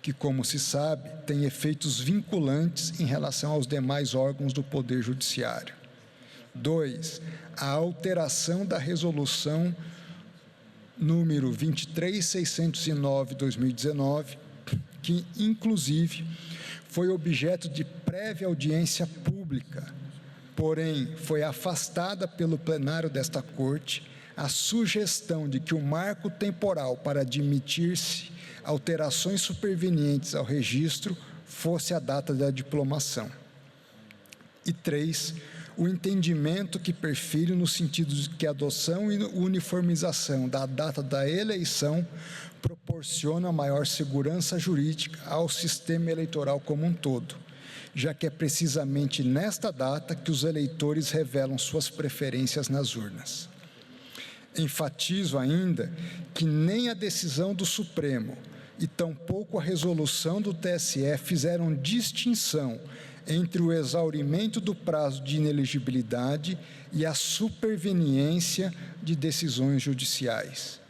que, como se sabe, tem efeitos vinculantes em relação aos demais órgãos do Poder Judiciário. 2. A alteração da resolução número 23609/2019, que, inclusive, foi objeto de prévia audiência pública, porém, foi afastada pelo plenário desta Corte a sugestão de que o marco temporal para admitir-se alterações supervenientes ao registro fosse a data da diplomação. E 3, o entendimento que perfere no sentido de que a adoção e uniformização da data da eleição proporciona maior segurança jurídica ao sistema eleitoral como um todo, já que é precisamente nesta data que os eleitores revelam suas preferências nas urnas. Enfatizo ainda que nem a decisão do Supremo e tampouco a resolução do TSE fizeram distinção entre o exaurimento do prazo de inelegibilidade e a superveniência de decisões judiciais.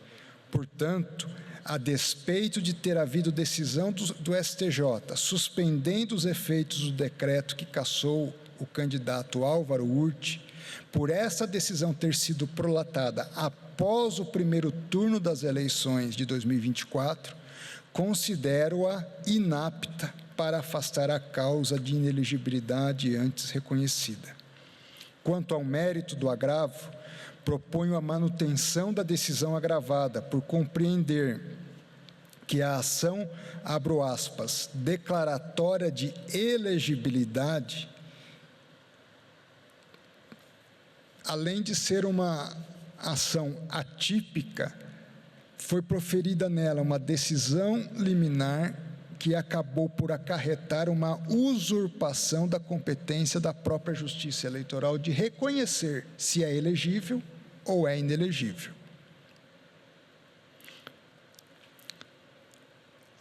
Portanto, a despeito de ter havido decisão do STJ suspendendo os efeitos do decreto que cassou o candidato Álvaro Urti, por essa decisão ter sido prolatada após o primeiro turno das eleições de 2024, considero-a inapta para afastar a causa de inelegibilidade antes reconhecida. Quanto ao mérito do agravo, proponho a manutenção da decisão agravada por compreender que a ação, abro aspas, declaratória de elegibilidade, além de ser uma ação atípica, foi proferida nela uma decisão liminar que acabou por acarretar uma usurpação da competência da própria Justiça Eleitoral de reconhecer se é elegível ou é inelegível.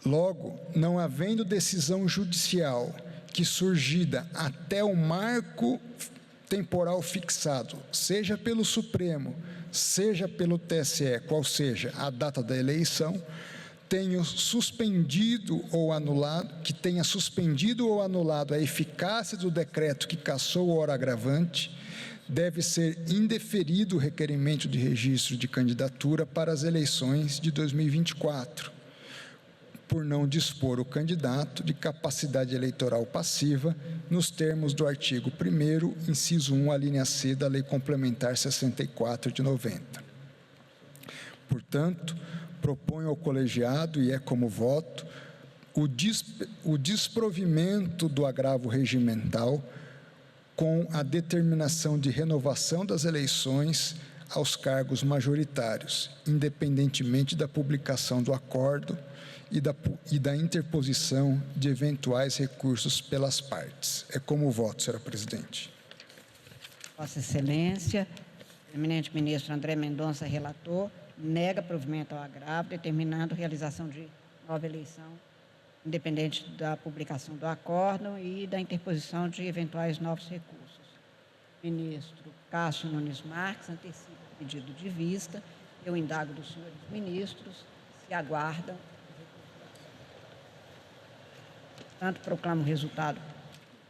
Logo, não havendo decisão judicial que surgida até o marco temporal fixado, seja pelo Supremo, seja pelo TSE, qual seja a data da eleição, tenha suspendido ou anulado a eficácia do decreto que cassou o ora agravante, deve ser indeferido o requerimento de registro de candidatura para as eleições de 2024, por não dispor o candidato de capacidade eleitoral passiva, nos termos do artigo 1º, inciso 1, alínea C da Lei Complementar 64 de 90. Portanto, proponho ao colegiado, e é como voto, o desprovimento do agravo regimental com a determinação de renovação das eleições aos cargos majoritários, independentemente da publicação do acordo e da interposição de eventuais recursos pelas partes. É como voto, senhora presidente. Vossa Excelência, eminente ministro André Mendonça, relator, nega provimento ao agravo, determinando realização de nova eleição, independente da publicação do acórdão e da interposição de eventuais novos recursos. Ministro Cássio Nunes Marques antecipa o pedido de vista. Eu indago dos senhores ministros se aguardam. Portanto, proclamo o resultado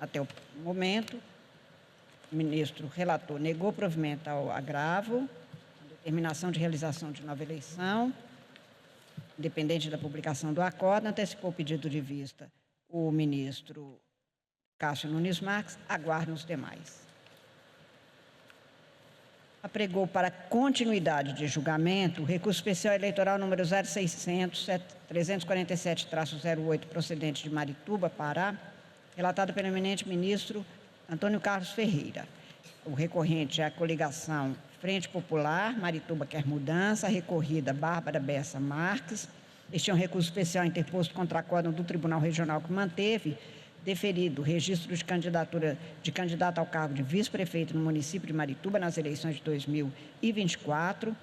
até o momento. O ministro relator negou provimento ao agravo, determinação de realização de nova eleição, independente da publicação do acordo, antecipou o pedido de vista. O ministro Cássio Nunes Marques aguarda os demais. Apregou para continuidade de julgamento o recurso especial eleitoral número 0600-347-08, procedente de Marituba, Pará, relatado pelo eminente ministro Antônio Carlos Ferreira. O recorrente é a coligação Frente Popular, Marituba Quer Mudança, recorrida Bárbara Bessa Marques. Este é um recurso especial interposto contra acórdão do Tribunal Regional que manteve deferido o registro de candidatura de candidato ao cargo de vice-prefeito no município de Marituba nas eleições de 2024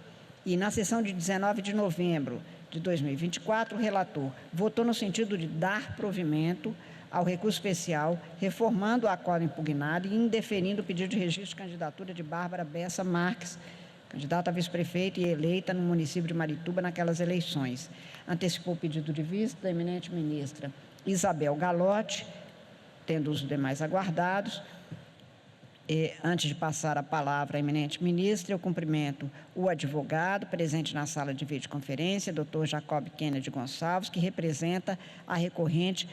e na sessão de 19 de novembro de 2024, o relator votou no sentido de dar provimento ao recurso especial, reformando o acordo impugnado e indeferindo o pedido de registro de candidatura de Bárbara Bessa Marques, candidata a vice-prefeita e eleita no município de Marituba naquelas eleições. Antecipou o pedido de vista da eminente ministra Isabel Galotti, tendo os demais aguardados. Antes de passar a palavra à eminente ministra, eu cumprimento o advogado presente na sala de videoconferência, doutor Jacob Kennedy Gonçalves, que representa a recorrente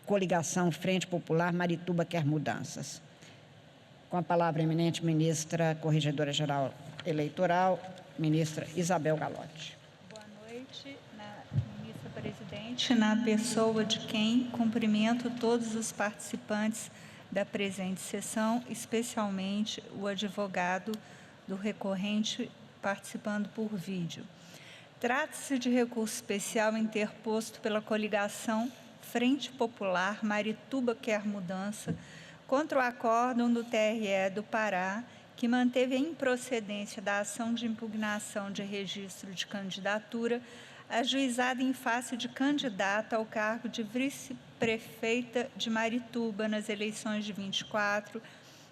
coligação Frente Popular Marituba Quer Mudanças. Com a palavra, a eminente ministra Corregedora-Geral Eleitoral, ministra Isabel Galotti. Boa noite, ministra presidente. Na pessoa de quem cumprimento todos os participantes da presente sessão, especialmente o advogado do recorrente participando por vídeo. Trata-se de recurso especial interposto pela coligação Frente Popular Marituba Quer Mudança contra o acórdão do TRE do Pará, que manteve a improcedência da ação de impugnação de registro de candidatura ajuizada em face de candidata ao cargo de vice-prefeita de Marituba nas eleições de 24,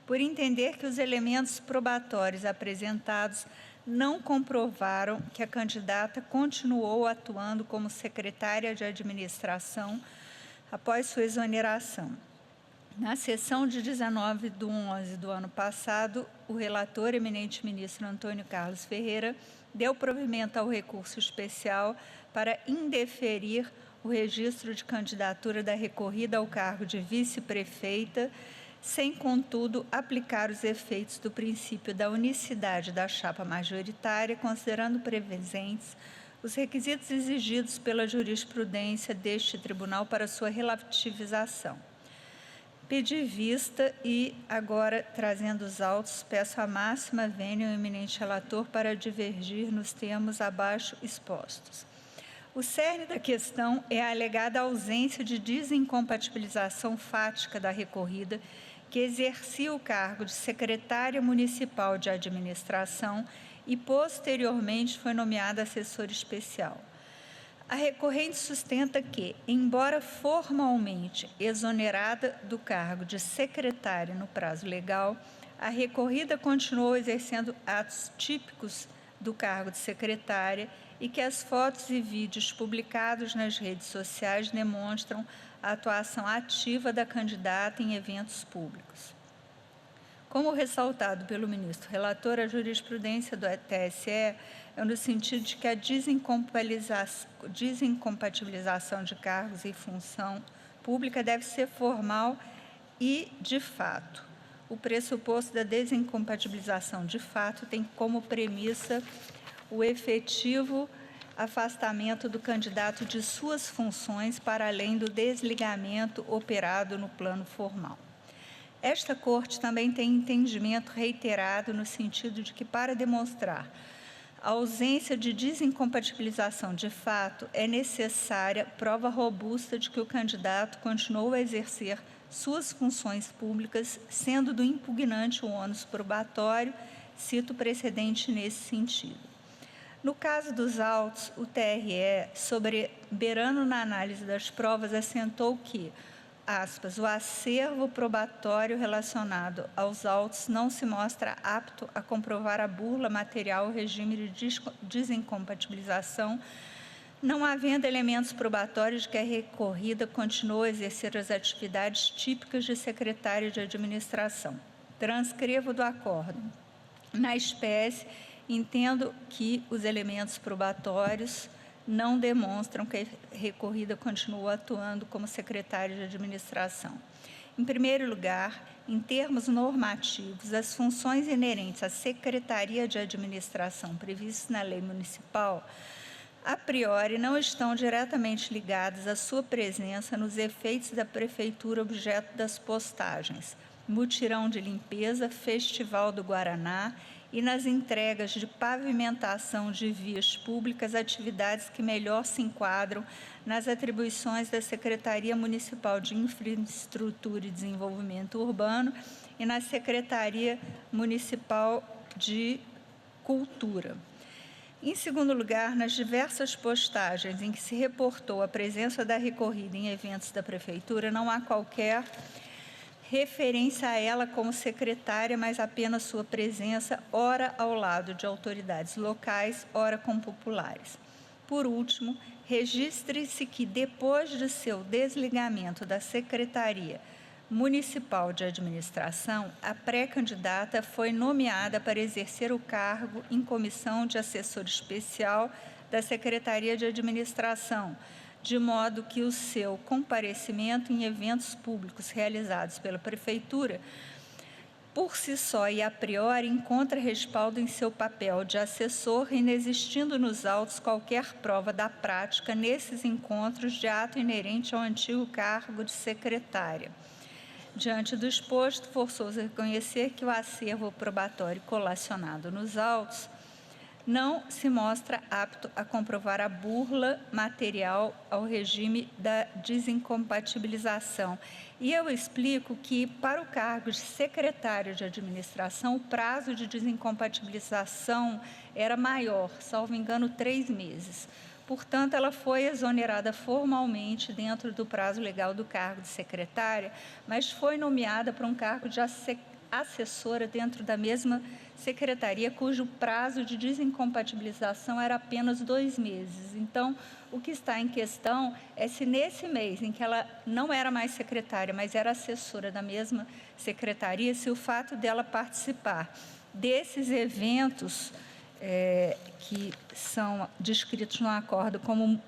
por entender que os elementos probatórios apresentados não comprovaram que a candidata continuou atuando como secretária de administração após sua exoneração. Na sessão de 19/11 do ano passado, o relator, eminente ministro Antônio Carlos Ferreira, deu provimento ao recurso especial para indeferir o registro de candidatura da recorrida ao cargo de vice-prefeita, sem, contudo, aplicar os efeitos do princípio da unicidade da chapa majoritária, considerando presentes os requisitos exigidos pela jurisprudência deste tribunal para sua relativização. Pedi vista e, agora, trazendo os autos, peço a máxima vênia ao eminente relator para divergir nos termos abaixo expostos. O cerne da questão é a alegada ausência de desincompatibilização fática da recorrida, que exercia o cargo de secretária municipal de administração e, posteriormente, foi nomeada assessora especial. A recorrente sustenta que, embora formalmente exonerada do cargo de secretária no prazo legal, a recorrida continuou exercendo atos típicos do cargo de secretária e que as fotos e vídeos publicados nas redes sociais demonstram a atuação ativa da candidata em eventos públicos. Como ressaltado pelo ministro relator, a jurisprudência do TSE é no sentido de que a desincompatibilização de cargos e função pública deve ser formal e de fato. O pressuposto da desincompatibilização de fato tem como premissa o efetivo afastamento do candidato de suas funções para além do desligamento operado no plano formal. Esta Corte também tem entendimento reiterado no sentido de que, para demonstrar a ausência de desincompatibilização de fato, é necessária prova robusta de que o candidato continuou a exercer suas funções públicas, sendo do impugnante o ônus probatório, cito o precedente nesse sentido. No caso dos autos, o TRE, soberano na análise das provas, assentou que, aspas, o acervo probatório relacionado aos autos não se mostra apto a comprovar a burla material ao regime de desincompatibilização, não havendo elementos probatórios de que a recorrida continuou a exercer as atividades típicas de secretário de administração. Transcrevo do acórdão. Na espécie, entendo que os elementos probatórios não demonstram que a recorrida continua atuando como secretária de administração. Em primeiro lugar, em termos normativos, as funções inerentes à Secretaria de Administração previstas na lei municipal, a priori, não estão diretamente ligadas à sua presença nos efeitos da Prefeitura objeto das postagens, mutirão de limpeza, Festival do Guaraná e nas entregas de pavimentação de vias públicas, atividades que melhor se enquadram nas atribuições da Secretaria Municipal de Infraestrutura e Desenvolvimento Urbano e na Secretaria Municipal de Cultura. Em segundo lugar, nas diversas postagens em que se reportou a presença da recorrida em eventos da Prefeitura, não há qualquer referência a ela como secretária, mas apenas sua presença, ora ao lado de autoridades locais, ora com populares. Por último, registre-se que, depois de seu desligamento da Secretaria Municipal de Administração, a pré-candidata foi nomeada para exercer o cargo em comissão de assessor especial da Secretaria de Administração, de modo que o seu comparecimento em eventos públicos realizados pela Prefeitura, por si só e a priori, encontra respaldo em seu papel de assessor, inexistindo nos autos qualquer prova da prática nesses encontros de ato inerente ao antigo cargo de secretária. Diante do exposto, forçoso reconhecer que o acervo probatório colacionado nos autos não se mostra apto a comprovar a burla material ao regime da desincompatibilização. E eu explico que, para o cargo de secretário de administração, o prazo de desincompatibilização era maior, salvo engano, 3 meses. Portanto, ela foi exonerada formalmente dentro do prazo legal do cargo de secretária, mas foi nomeada para um cargo de assessora dentro da mesma secretaria, cujo prazo de desincompatibilização era apenas 2 meses. Então, o que está em questão é se nesse mês em que ela não era mais secretária, mas era assessora da mesma secretaria, se o fato dela participar desses eventos que são descritos no acordo como...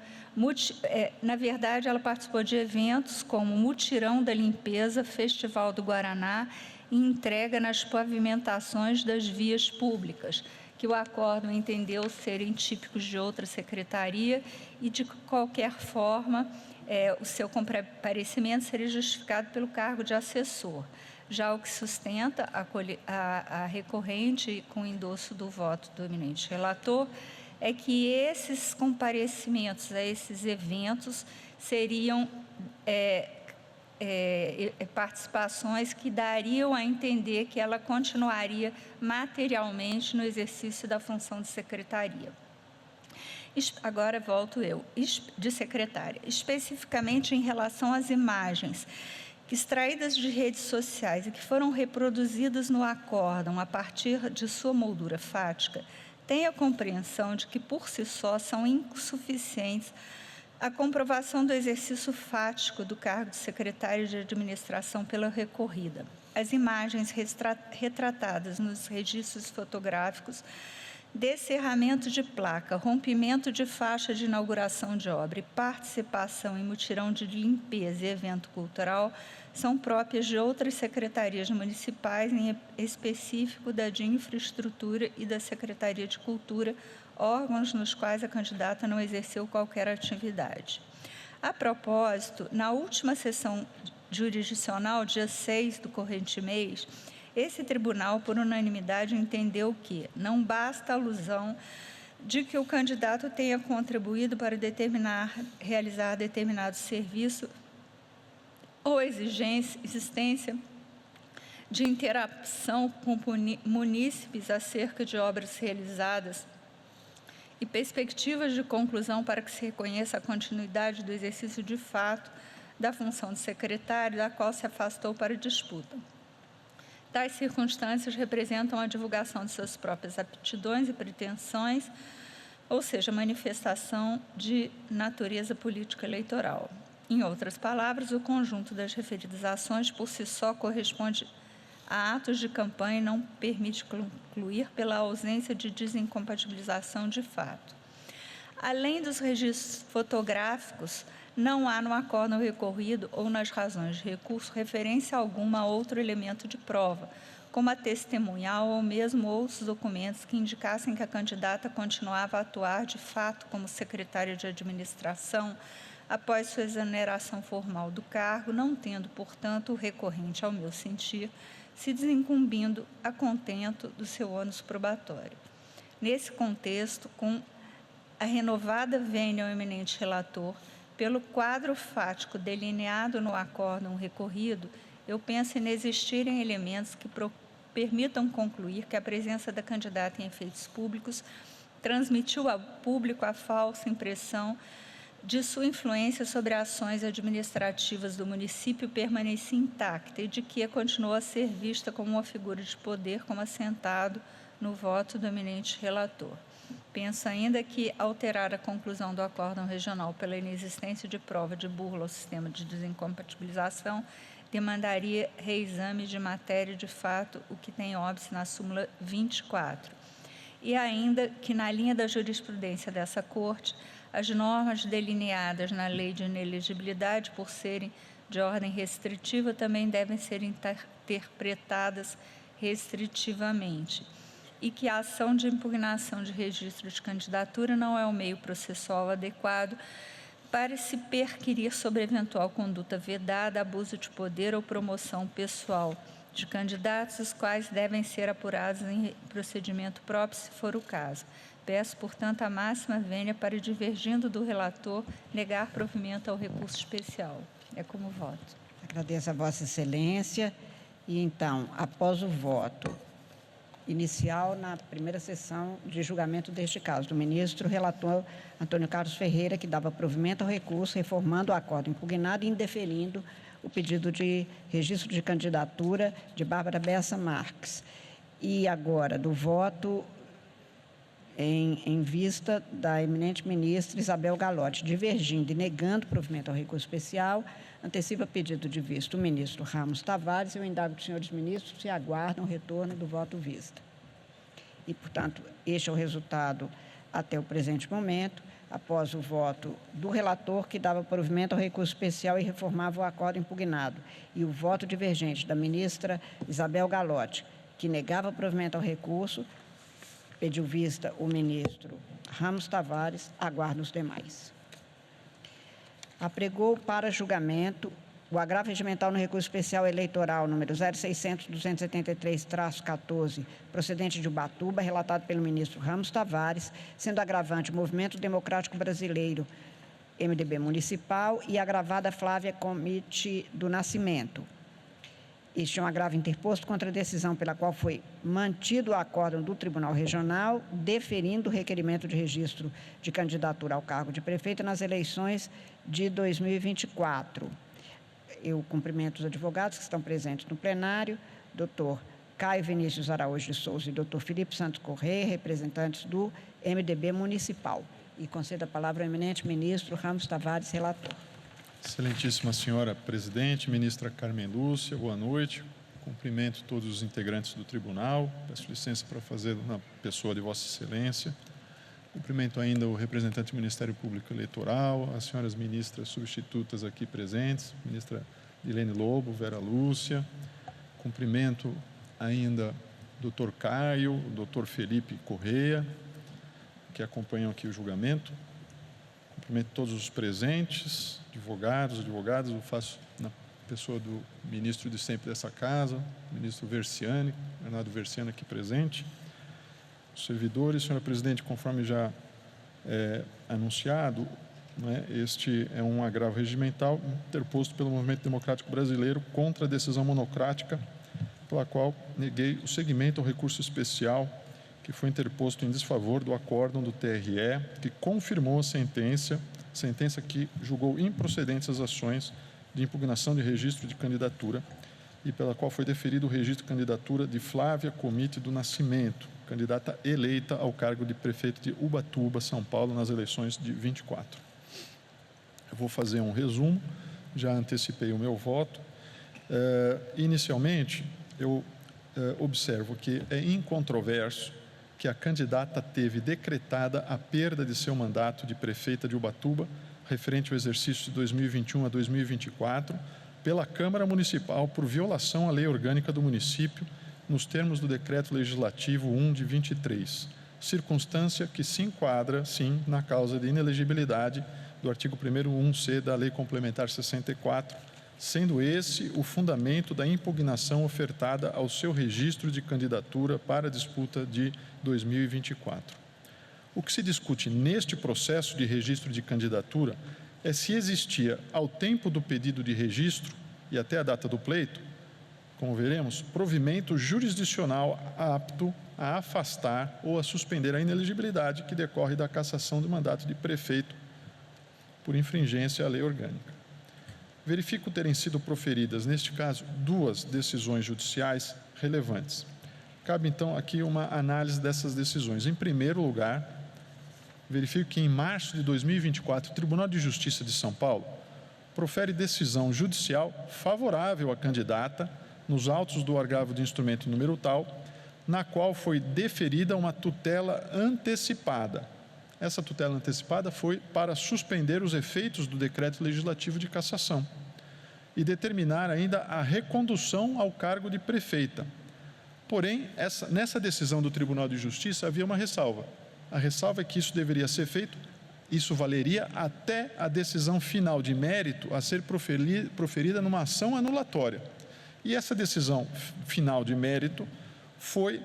na verdade, ela participou de eventos como Mutirão da Limpeza, Festival do Guaraná e entrega nas pavimentações das vias públicas, que o acórdão entendeu serem típicos de outra secretaria e, de qualquer forma, o seu comparecimento seria justificado pelo cargo de assessor. Já o que sustenta a recorrente, com endosso do voto do eminente relator, é que esses comparecimentos a esses eventos seriam participações que dariam a entender que ela continuaria materialmente no exercício da função de secretaria. Agora volto eu, de secretária. Especificamente em relação às imagens que extraídas de redes sociais e que foram reproduzidas no acórdão a partir de sua moldura fática, têm a compreensão de que, por si só, são insuficientes à comprovação do exercício fático do cargo de secretário de administração pela recorrida. As imagens retratadas nos registros fotográficos, descerramento de placa, rompimento de faixa de inauguração de obra e participação em mutirão de limpeza e evento cultural são próprias de outras secretarias municipais, em específico da de Infraestrutura e da Secretaria de Cultura, órgãos nos quais a candidata não exerceu qualquer atividade. A propósito, na última sessão jurisdicional, dia 6 do corrente mês, esse tribunal, por unanimidade, entendeu que não basta a alusão de que o candidato tenha contribuído para realizar determinado serviço ou existência de interação com munícipes acerca de obras realizadas e perspectivas de conclusão para que se reconheça a continuidade do exercício de fato da função de secretário, da qual se afastou para disputa. Tais circunstâncias representam a divulgação de suas próprias aptidões e pretensões, ou seja, manifestação de natureza política eleitoral. Em outras palavras, o conjunto das referidas ações por si só corresponde a atos de campanha e não permite concluir pela ausência de desincompatibilização de fato. Além dos registros fotográficos, não há no acórdão recorrido ou nas razões de recurso referência alguma a outro elemento de prova, como a testemunhal ou mesmo outros documentos que indicassem que a candidata continuava a atuar de fato como secretária de administração após sua exoneração formal do cargo, não tendo, portanto, o recorrente, ao meu sentir, se desincumbindo a contento do seu ônus probatório. Nesse contexto, com a renovada vênia ao eminente relator, pelo quadro fático delineado no acórdão recorrido, eu penso em existirem elementos que permitam concluir que a presença da candidata em efeitos públicos transmitiu ao público a falsa impressão de sua influência sobre ações administrativas do município permanecia intacta e de que continuou a ser vista como uma figura de poder, como assentado no voto do eminente relator. Penso ainda que alterar a conclusão do acórdão regional pela inexistência de prova de burla ao sistema de desincompatibilização demandaria reexame de matéria de fato, o que tem óbice na súmula 24. E ainda que, na linha da jurisprudência dessa Corte, as normas delineadas na lei de inelegibilidade, por serem de ordem restritiva, também devem ser interpretadas restritivamente, e que a ação de impugnação de registro de candidatura não é o meio processual adequado para se perquirir sobre eventual conduta vedada, abuso de poder ou promoção pessoal de candidatos, os quais devem ser apurados em procedimento próprio, se for o caso. Peço, portanto, a máxima vênia para, divergindo do relator, negar provimento ao recurso especial. É como voto. Agradeço a Vossa Excelência. E, então, após o voto inicial na primeira sessão de julgamento deste caso, do ministro relator Antônio Carlos Ferreira, que dava provimento ao recurso, reformando o acórdão impugnado e indeferindo o pedido de registro de candidatura de Bárbara Bessa Marques. E agora, do voto em vista da eminente ministra Isabel Galotti, divergindo e negando provimento ao recurso especial, antecipa pedido de vista o ministro Ramos Tavares. Eu indago dos senhores ministros se aguardam o retorno do voto vista. E, portanto, este é o resultado até o presente momento, após o voto do relator, que dava provimento ao recurso especial e reformava o acórdão impugnado, e o voto divergente da ministra Isabel Galotti, que negava provimento ao recurso. Pediu vista o ministro Ramos Tavares, aguardo os demais. Apregou para julgamento o agravo regimental no recurso especial eleitoral número 0600-273-14, procedente de Ubatuba, relatado pelo ministro Ramos Tavares, sendo agravante o Movimento Democrático Brasileiro, MDB Municipal, e agravada Flávia Comite do Nascimento. Este é um agravo interposto contra a decisão pela qual foi mantido o acórdão do Tribunal Regional, deferindo o requerimento de registro de candidatura ao cargo de prefeito nas eleições de 2024. Eu cumprimento os advogados que estão presentes no plenário, doutor Caio Vinícius Araújo de Souza e doutor Felipe Santos Correia, representantes do MDB Municipal. E concedo a palavra ao eminente ministro Ramos Tavares, relator. Excelentíssima senhora presidente, ministra Carmen Lúcia, boa noite. Cumprimento todos os integrantes do tribunal. Peço licença para fazer na pessoa de Vossa Excelência. Cumprimento ainda o representante do Ministério Público Eleitoral, as senhoras ministras substitutas aqui presentes, ministra Dilene Lobo, Vera Lúcia. Cumprimento ainda o doutor Caio, o doutor Felipe Correia, que acompanham aqui o julgamento. Cumprimento todos os presentes, advogadas, eu faço na pessoa do ministro de sempre dessa casa, ministro Versiani, Bernardo Versiani aqui presente. Os servidores, senhora presidente, conforme já anunciado, né, este é um agravo regimental interposto pelo Movimento Democrático Brasileiro contra a decisão monocrática pela qual neguei o seguimento ao recurso especial que foi interposto em desfavor do acórdão do TRE, que confirmou a sentença que julgou improcedentes as ações de impugnação de registro de candidatura e pela qual foi deferido o registro de candidatura de Flávia Comite do Nascimento, candidata eleita ao cargo de prefeito de Ubatuba, São Paulo, nas eleições de 24. Eu vou fazer um resumo, já antecipei o meu voto. Inicialmente, eu observo que é incontroverso que a candidata teve decretada a perda de seu mandato de prefeita de Ubatuba, referente ao exercício de 2021 a 2024, pela Câmara Municipal por violação à lei orgânica do município, nos termos do Decreto Legislativo 1 de 23, circunstância que se enquadra, sim, na causa de inelegibilidade do artigo 1º 1C da Lei Complementar 64, sendo esse o fundamento da impugnação ofertada ao seu registro de candidatura para a disputa de 2024. O que se discute neste processo de registro de candidatura é se existia, ao tempo do pedido de registro e até a data do pleito, como veremos, provimento jurisdicional apto a afastar ou a suspender a inelegibilidade que decorre da cassação do mandato de prefeito por infringência à lei orgânica. Verifico terem sido proferidas, neste caso, 2 decisões judiciais relevantes. Cabe, então, aqui uma análise dessas decisões. Em primeiro lugar, verifico que, em março de 2024, o Tribunal de Justiça de São Paulo profere decisão judicial favorável à candidata nos autos do agravo de instrumento número tal, na qual foi deferida uma tutela antecipada. Essa tutela antecipada foi para suspender os efeitos do decreto legislativo de cassação e determinar ainda a recondução ao cargo de prefeita. Porém, nessa decisão do Tribunal de Justiça havia uma ressalva. A ressalva é que isso deveria ser feito, isso valeria até a decisão final de mérito a ser proferida numa ação anulatória. E essa decisão final de mérito foi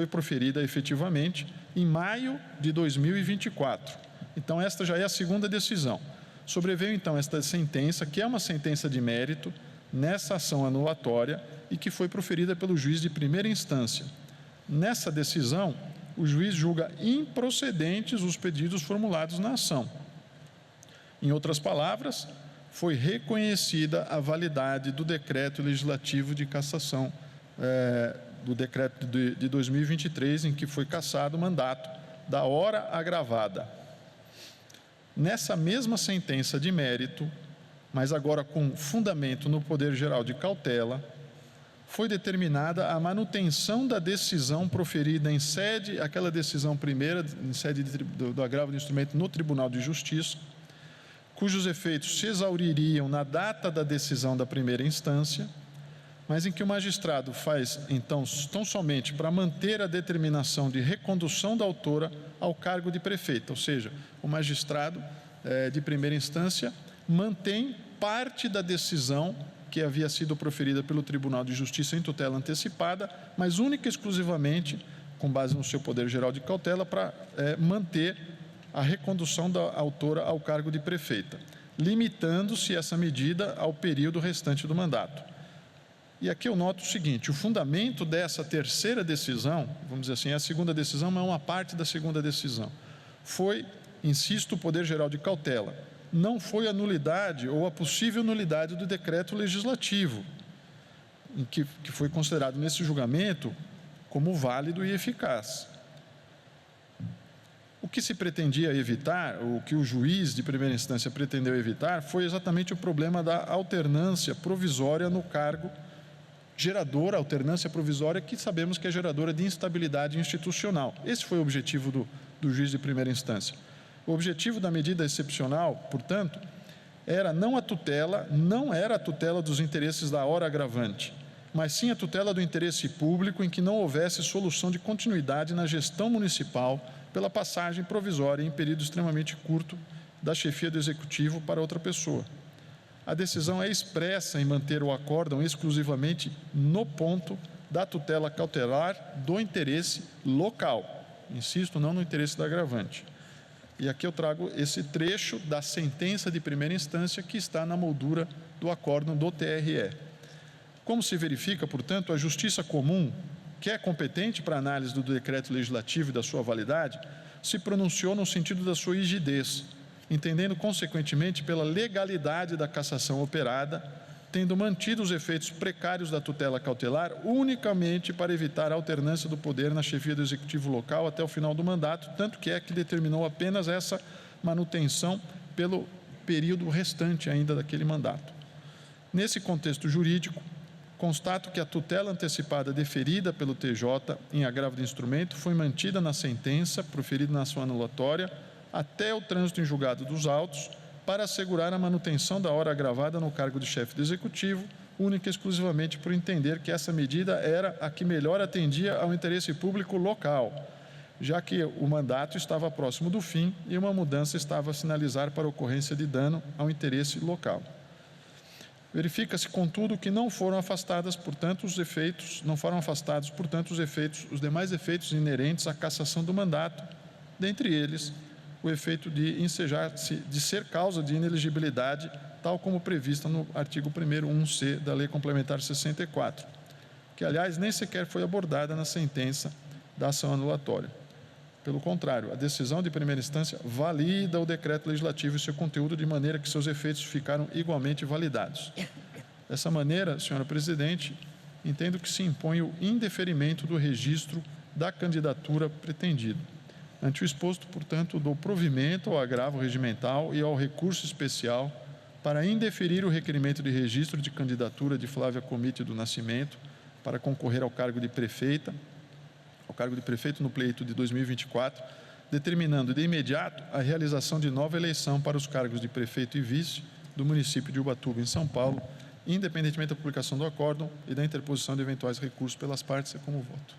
proferida efetivamente em maio de 2024. Então, esta já é a segunda decisão. Sobreveio, então, esta sentença, que é uma sentença de mérito, nessa ação anulatória e que foi proferida pelo juiz de primeira instância. Nessa decisão, o juiz julga improcedentes os pedidos formulados na ação. Em outras palavras, foi reconhecida a validade do decreto legislativo de cassação do decreto de 2023, em que foi cassado o mandato da hora agravada. Nessa mesma sentença de mérito, mas agora com fundamento no poder geral de cautela, foi determinada a manutenção da decisão proferida em sede, aquela decisão primeira, em sede do agravo de instrumento no Tribunal de Justiça, cujos efeitos se exauririam na data da decisão da primeira instância, mas em que o magistrado faz, então, tão somente para manter a determinação de recondução da autora ao cargo de prefeita, ou seja, o magistrado de primeira instância mantém parte da decisão que havia sido proferida pelo Tribunal de Justiça em tutela antecipada, mas única e exclusivamente, com base no seu poder geral de cautela, para manter a recondução da autora ao cargo de prefeita, limitando-se essa medida ao período restante do mandato. E aqui eu noto o seguinte: o fundamento dessa terceira decisão, vamos dizer assim, a segunda decisão, mas é uma parte da segunda decisão, foi, insisto, o poder geral de cautela, não foi a nulidade ou a possível nulidade do decreto legislativo, que foi considerado nesse julgamento como válido e eficaz. O que se pretendia evitar, o que o juiz de primeira instância pretendeu evitar, foi exatamente o problema da alternância provisória no cargo gerador, alternância provisória, que sabemos que é geradora de instabilidade institucional. Esse foi o objetivo do juiz de primeira instância. O objetivo da medida excepcional, portanto, não era a tutela dos interesses da hora agravante, mas sim a tutela do interesse público em que não houvesse solução de continuidade na gestão municipal pela passagem provisória em período extremamente curto da chefia do Executivo para outra pessoa. A decisão é expressa em manter o acórdão exclusivamente no ponto da tutela cautelar do interesse local. Insisto, não no interesse da agravante. E aqui eu trago esse trecho da sentença de primeira instância que está na moldura do acórdão do TRE. Como se verifica, portanto, a Justiça Comum, que é competente para a análise do decreto legislativo e da sua validade, se pronunciou no sentido da sua rigidez, entendendo, consequentemente, pela legalidade da cassação operada, tendo mantido os efeitos precários da tutela cautelar unicamente para evitar a alternância do poder na chefia do Executivo local até o final do mandato, tanto que determinou apenas essa manutenção pelo período restante ainda daquele mandato. Nesse contexto jurídico, constato que a tutela antecipada deferida pelo TJ em agravo de instrumento foi mantida na sentença proferida na sua anulatória até o trânsito em julgado dos autos para assegurar a manutenção da hora agravada no cargo de chefe do Executivo, única e exclusivamente por entender que essa medida era a que melhor atendia ao interesse público local, já que o mandato estava próximo do fim e uma mudança estava a sinalizar para a ocorrência de dano ao interesse local. Verifica-se, contudo, que não foram afastados, portanto, os demais efeitos inerentes à cassação do mandato, dentre eles, o efeito de ser causa de inelegibilidade, tal como prevista no artigo 1º 1C da Lei Complementar 64, que, aliás, nem sequer foi abordada na sentença da ação anulatória. Pelo contrário, a decisão de primeira instância valida o decreto legislativo e seu conteúdo de maneira que seus efeitos ficaram igualmente validados. Dessa maneira, senhora presidente, entendo que se impõe o indeferimento do registro da candidatura pretendida. Ante o exposto, portanto, dou provimento ao agravo regimental e ao recurso especial para indeferir o requerimento de registro de candidatura de Flávia Comite do Nascimento para concorrer ao cargo de prefeito no pleito de 2024, determinando de imediato a realização de nova eleição para os cargos de prefeito e vice do município de Ubatuba, em São Paulo, independentemente da publicação do acórdão e da interposição de eventuais recursos pelas partes, é como voto.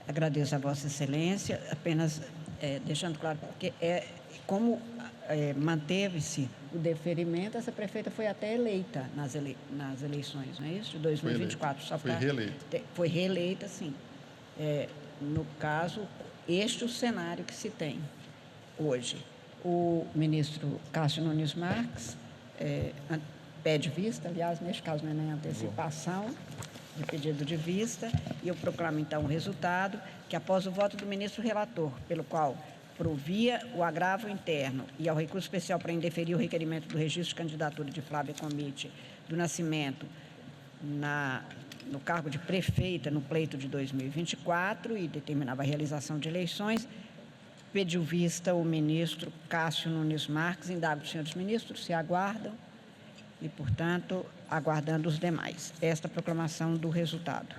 Agradeço a Vossa Excelência, apenas deixando claro, porque como manteve-se o deferimento, essa prefeita foi até eleita nas eleições, não é isso? De 2024. Foi reeleita. Foi reeleita, sim. No caso, este é o cenário que se tem hoje. O ministro Cássio Nunes Marques pede vista, aliás, neste caso não é nem antecipação de pedido de vista, e eu proclamo, então, o resultado, que após o voto do ministro relator, pelo qual provia o agravo interno e ao recurso especial para indeferir o requerimento do registro de candidatura de Flávia Comite do Nascimento no cargo de prefeita no pleito de 2024 e determinava a realização de eleições, pediu vista o ministro Cássio Nunes Marques. Indago os senhores ministros se aguardam e, portanto, aguardando os demais. Esta proclamação do resultado.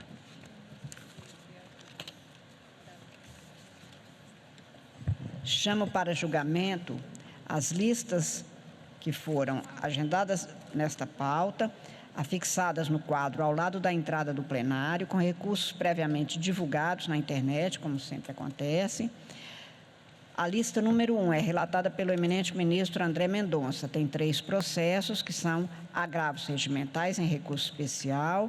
Chamo para julgamento as listas que foram agendadas nesta pauta, afixadas no quadro ao lado da entrada do plenário, com recursos previamente divulgados na internet, como sempre acontece. A lista número 1 é relatada pelo eminente ministro André Mendonça. Tem 3 processos, que são agravos regimentais em recurso especial.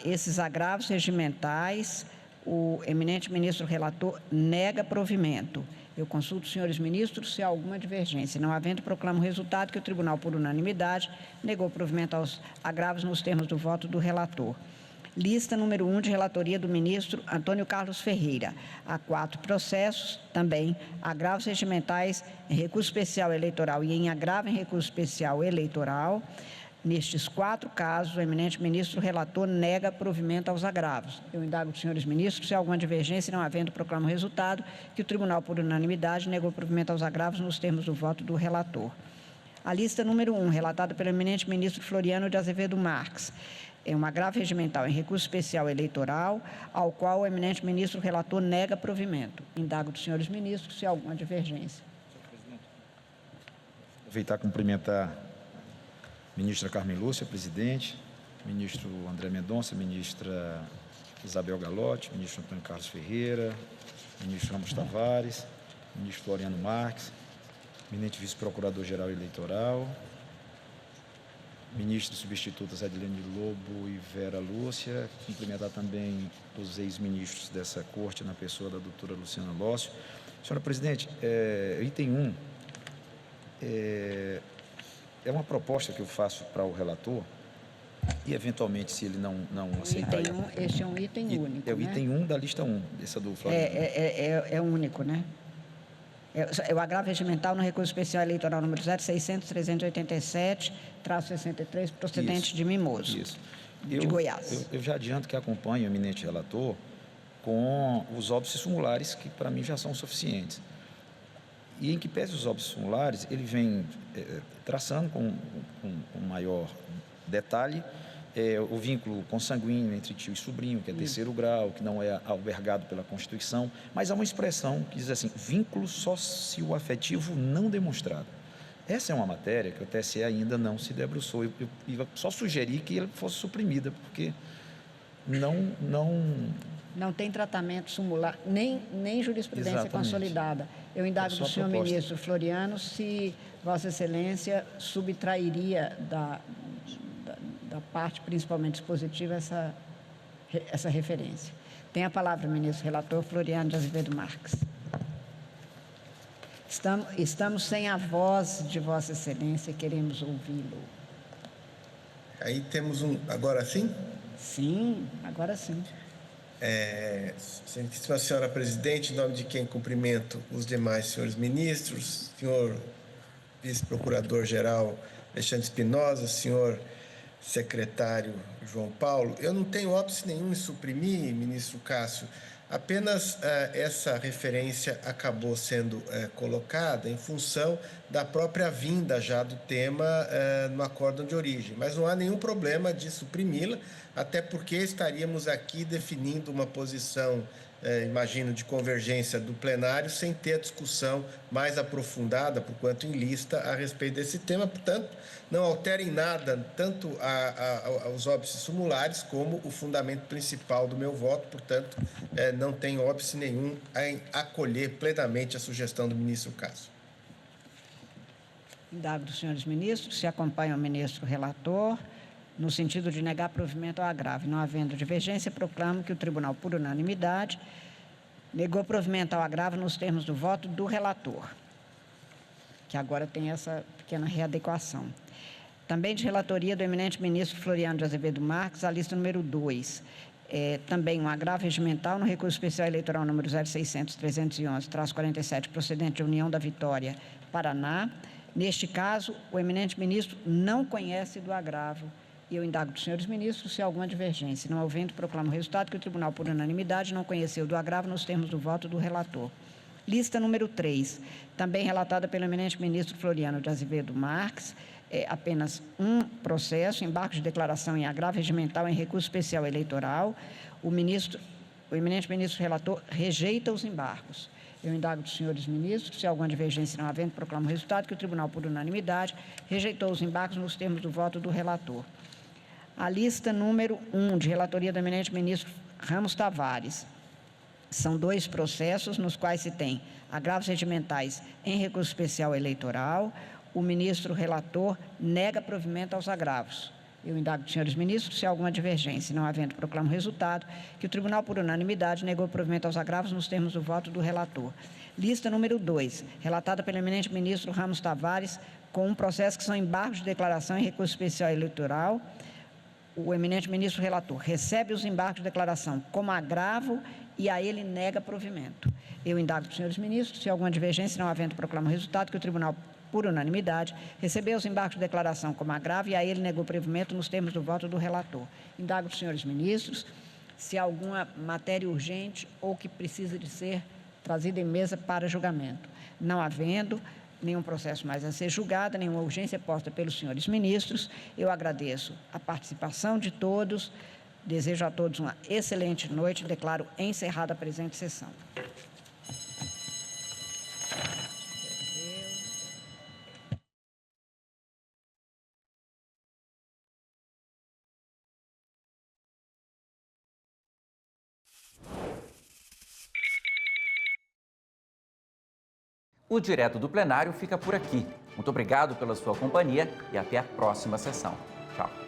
Esses agravos regimentais, o eminente ministro relator nega provimento. Eu consulto os senhores ministros se há alguma divergência. Não havendo, proclamo o resultado que o tribunal, por unanimidade, negou provimento aos agravos nos termos do voto do relator. Lista número 1 de relatoria do ministro Antônio Carlos Ferreira. Há 4 processos, também agravos regimentais em recurso especial eleitoral e em agravo em recurso especial eleitoral. Nestes 4 casos, o eminente ministro relator nega provimento aos agravos. Eu indago os senhores ministros se há alguma divergência, não havendo, proclamo o resultado que o tribunal, por unanimidade, negou provimento aos agravos nos termos do voto do relator. A lista número 1, relatada pelo eminente ministro Floriano de Azevedo Marques, é um agravo regimental em recurso especial eleitoral, ao qual o eminente ministro relator nega provimento. Indago dos senhores ministros se há alguma divergência. Aproveitar e cumprimentar a ministra Carmen Lúcia, presidente, ministro André Mendonça, ministra Isabel Galotti, ministro Antônio Carlos Ferreira, ministro Ramos Tavares, ministro Floriano Marques, eminente vice-procurador-geral eleitoral, ministros substitutas Edilene Lobo e Vera Lúcia, cumprimentar também os ex-ministros dessa corte, na pessoa da doutora Luciana Lócio. Senhora presidente, item 1 é uma proposta que eu faço para o relator e, eventualmente, se ele não aceitar... Este é um item único, É o item 1 da lista 1, essa do Floriano. É único, né? É o agravo regimental no recurso especial eleitoral número 0600-387-63, procedente de Mimoso, de Goiás. Eu já adianto que acompanho o eminente relator com os óbices formulares, que para mim já são suficientes. E em que pese os óbices formulares, ele vem traçando com maior detalhe o vínculo consanguíneo entre tio e sobrinho, que é terceiro grau, que não é albergado pela Constituição, mas há uma expressão que diz assim, vínculo socioafetivo não demonstrado. Essa é uma matéria que o TSE ainda não se debruçou. Eu só sugeri que ela fosse suprimida, porque não tem tratamento sumular, nem jurisprudência Exatamente. Consolidada. Eu indago do senhor ministro Floriano se Vossa Excelência subtrairia da parte principalmente dispositiva essa referência. Tem a palavra o ministro relator Floriano de Azevedo Marques. Estamos sem a voz de Vossa Excelência, queremos ouvi-lo. Aí temos agora sim? Sim, agora sim. Excelentíssima senhora presidente, em nome de quem cumprimento os demais senhores ministros, senhor vice-procurador-geral Alexandre Espinosa, senhor secretário João Paulo, eu não tenho óbice nenhum em suprimir, ministro Cássio, apenas essa referência acabou sendo colocada em função da própria vinda já do tema no acórdão de origem, mas não há nenhum problema de suprimi-la, até porque estaríamos aqui definindo uma posição, imagino, de convergência do plenário, sem ter a discussão mais aprofundada, por quanto em lista, a respeito desse tema. Portanto, não altera em nada tanto os óbices sumulares como o fundamento principal do meu voto. Portanto, não tem óbice nenhum em acolher plenamente a sugestão do ministro Cássio. Indago dos senhores ministros, se acompanha o ministro relator, no sentido de negar provimento ao agravo. Não havendo divergência, proclamo que o tribunal, por unanimidade, negou provimento ao agravo nos termos do voto do relator, que agora tem essa pequena readequação. Também de relatoria do eminente ministro Floriano de Azevedo Marques, a lista número 2. Também um agravo regimental no recurso especial eleitoral número 0600-311-47, procedente de União da Vitória, Paraná. Neste caso, o eminente ministro não conhece do agravo. E eu indago dos senhores ministros se há alguma divergência. Não havendo, proclamo o resultado que o tribunal, por unanimidade, não conheceu do agravo nos termos do voto do relator. Lista número 3, também relatada pelo eminente ministro Floriano de Azevedo Marques, apenas um processo, embargo de declaração em agravo regimental em recurso especial eleitoral. O eminente ministro relator rejeita os embargos. Eu indago dos senhores ministros se há alguma divergência não havendo, proclamo o resultado que o tribunal, por unanimidade, rejeitou os embargos nos termos do voto do relator. A lista número 1, de relatoria do eminente ministro Ramos Tavares. São 2 processos nos quais se tem agravos regimentais em recurso especial eleitoral. O ministro relator nega provimento aos agravos. Eu indago dos senhores ministros se há alguma divergência. Não havendo, proclamo o resultado que o tribunal, por unanimidade, negou provimento aos agravos nos termos do voto do relator. Lista número 2, relatada pelo eminente ministro Ramos Tavares, com um processo que são embargos de declaração em recurso especial eleitoral. o eminente ministro relator recebe os embargos de declaração como agravo e a ele nega provimento. Eu indago dos senhores ministros se alguma divergência, não havendo, proclama o resultado que o tribunal, por unanimidade, recebeu os embargos de declaração como agravo e a ele negou provimento nos termos do voto do relator. Indago dos senhores ministros se há alguma matéria urgente ou que precisa de ser trazida em mesa para julgamento. Não havendo nenhum processo mais a ser julgado, nenhuma urgência posta pelos senhores ministros, eu agradeço a participação de todos, desejo a todos uma excelente noite e declaro encerrada a presente sessão. O Direto do Plenário fica por aqui. Muito obrigado pela sua companhia e até a próxima sessão. Tchau.